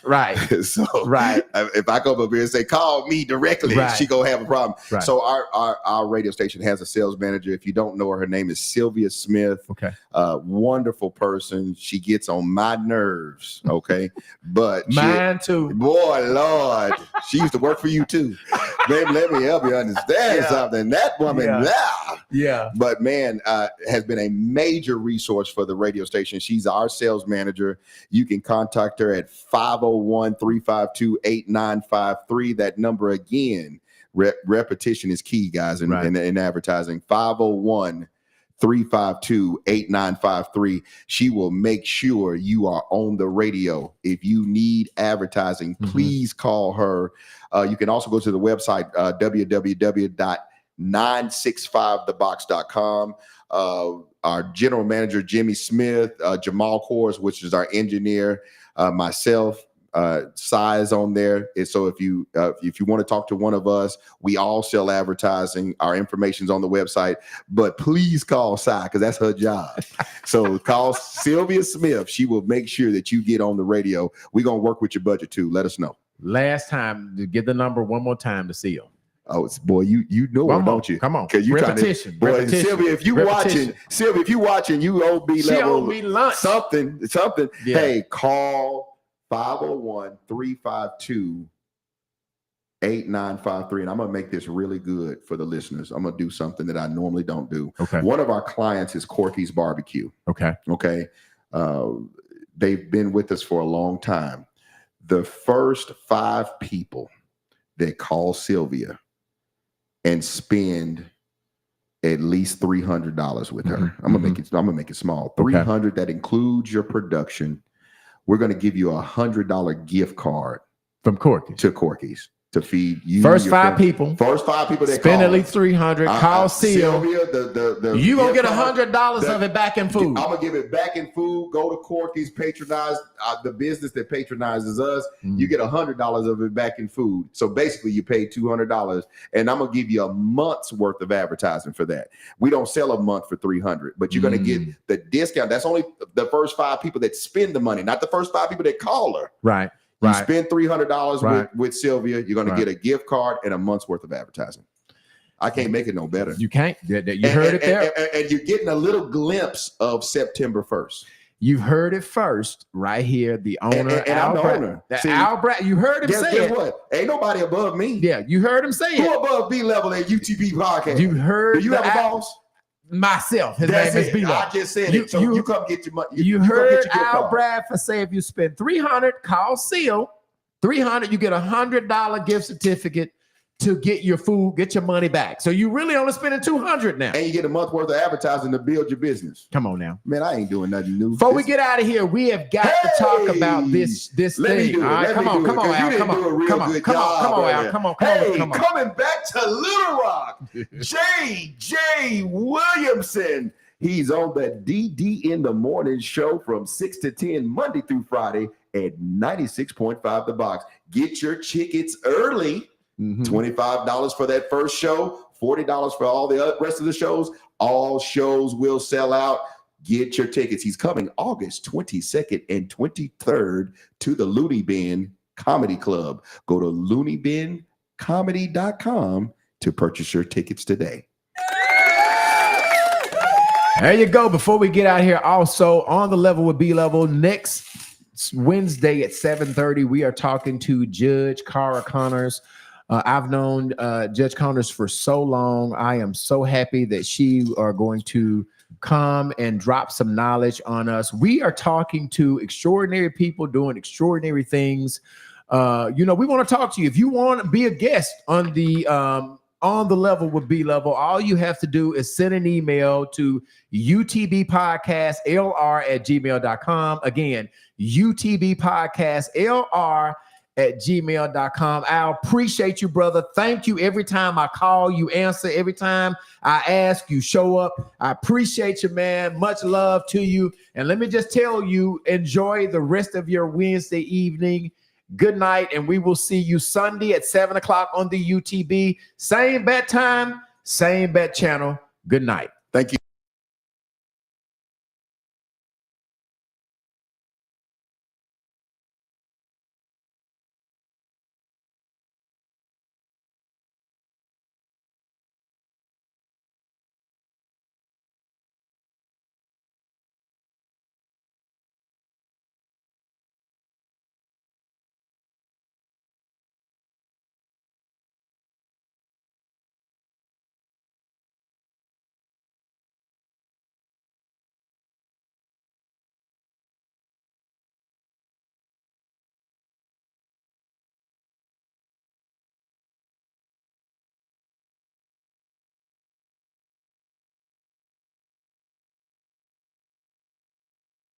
Right. So right. If I come up here and say, call me directly, she gonna have a problem. Right. So our radio station has a sales manager. If you don't know her name is Sylvia Smith. Okay. Wonderful person. She gets on my nerves. Okay. But mine too. Boy, Lord. She used to work for you too. Baby, let me help you understand something. That woman, but man, has been a major resource for the radio station. She's our sales manager. You can contact her at 501-352-8953. That number again, repetition is key, guys, in advertising. 501-352-8953. She will make sure you are on the radio. If you need advertising, please call her. You can also go to the website, www.965thebox.com. Our general manager, Jimmy Smith, Jamal Kors, which is our engineer, myself, Size on there. And so if you want to talk to one of us, we all sell advertising. Our information's on the website, but please call Sai because that's her job. So call Sylvia Smith. She will make sure that you get on the radio. We're going to work with your budget too. Let us know. Last time, to get the number one more time to seal. Oh, boy, you know it, don't you? Come on, because you repetition. Boy, Sylvia, if you watching, you owe B Level. She owe me lunch. Something. Yeah. Hey, call 501-352-8953, and I'm gonna make this really good for the listeners. I'm gonna do something that I normally don't do. Okay. One of our clients is Corky's Barbecue. Okay. They've been with us for a long time. The first 5 people that call Sylvia and spend at least $300 with her. I'm gonna make it small. 300 that includes your production. We're gonna give you $100 gift card from Corky's to Corky's to feed you. First 5 people that spend at least $300. Call Sylvia. You gonna get $100 of it back in food. I'm gonna give it back in food. Go to Corky's, patronize the business that patronizes us. You get $100 of it back in food. So basically, you pay $200, and I'm gonna give you a month's worth of advertising for that. We don't sell a month for $300, but you're gonna get the discount. That's only the first 5 people that spend the money, not the first 5 people that call her. Right. You spend $300 with Sylvia, you're going to get a gift card and a month's worth of advertising. I can't make it no better. You can't. You heard it there. And you're getting a little glimpse of September 1st. You've heard it first right here. The owner. And I'm the owner. Al Brad, you heard him say it. Guess what? Ain't nobody above me. Yeah, you heard him say it. Who above B Level at UTP podcast? You heard. Do you have a boss? Myself. His name is B Level. I just said it. So you come get your money. You heard Al Bradford say if you spend $300, call Seal. $300, you get $100 gift certificate to get your food, get your money back. So you really only spending $200 now. And you get a month worth of advertising to build your business. Come on now. Man, I ain't doing nothing new. Before we get out of here, we have got to talk about this thing. All right, come on, Al. Come on. Coming back to Little Rock, J.J. Williamson. He's on the DD in the Morning show from 6 to 10, Monday through Friday at 96.5 The Box. Get your tickets early. $25 for that first show, $40 for all the rest of the shows. All shows will sell out. Get your tickets. He's coming August 22nd and 23rd to the Looney Bin Comedy Club. Go to looneybincomedy.com to purchase your tickets today. There you go. Before we get out here, also on the level with B Level, next Wednesday at 7:30, we are talking to Judge Cara Connors. I've known Judge Connors for so long. I am so happy that she are going to come and drop some knowledge on us. We are talking to extraordinary people doing extraordinary things. We want to talk to you. If you want to be a guest on the level with B Level, all you have to do is send an email to utbpodcastlr@gmail.com. Again, utbpodcastlr@gmail.com. I appreciate you, brother. Thank you. Every time I call, you answer. Every time I ask, you show up. I appreciate you, man. Much love to you. And let me just tell you, enjoy the rest of your Wednesday evening. Good night, and we will see you Sunday at 7 o'clock on the UTB. Same bat time, same bat channel. Good night. Thank you.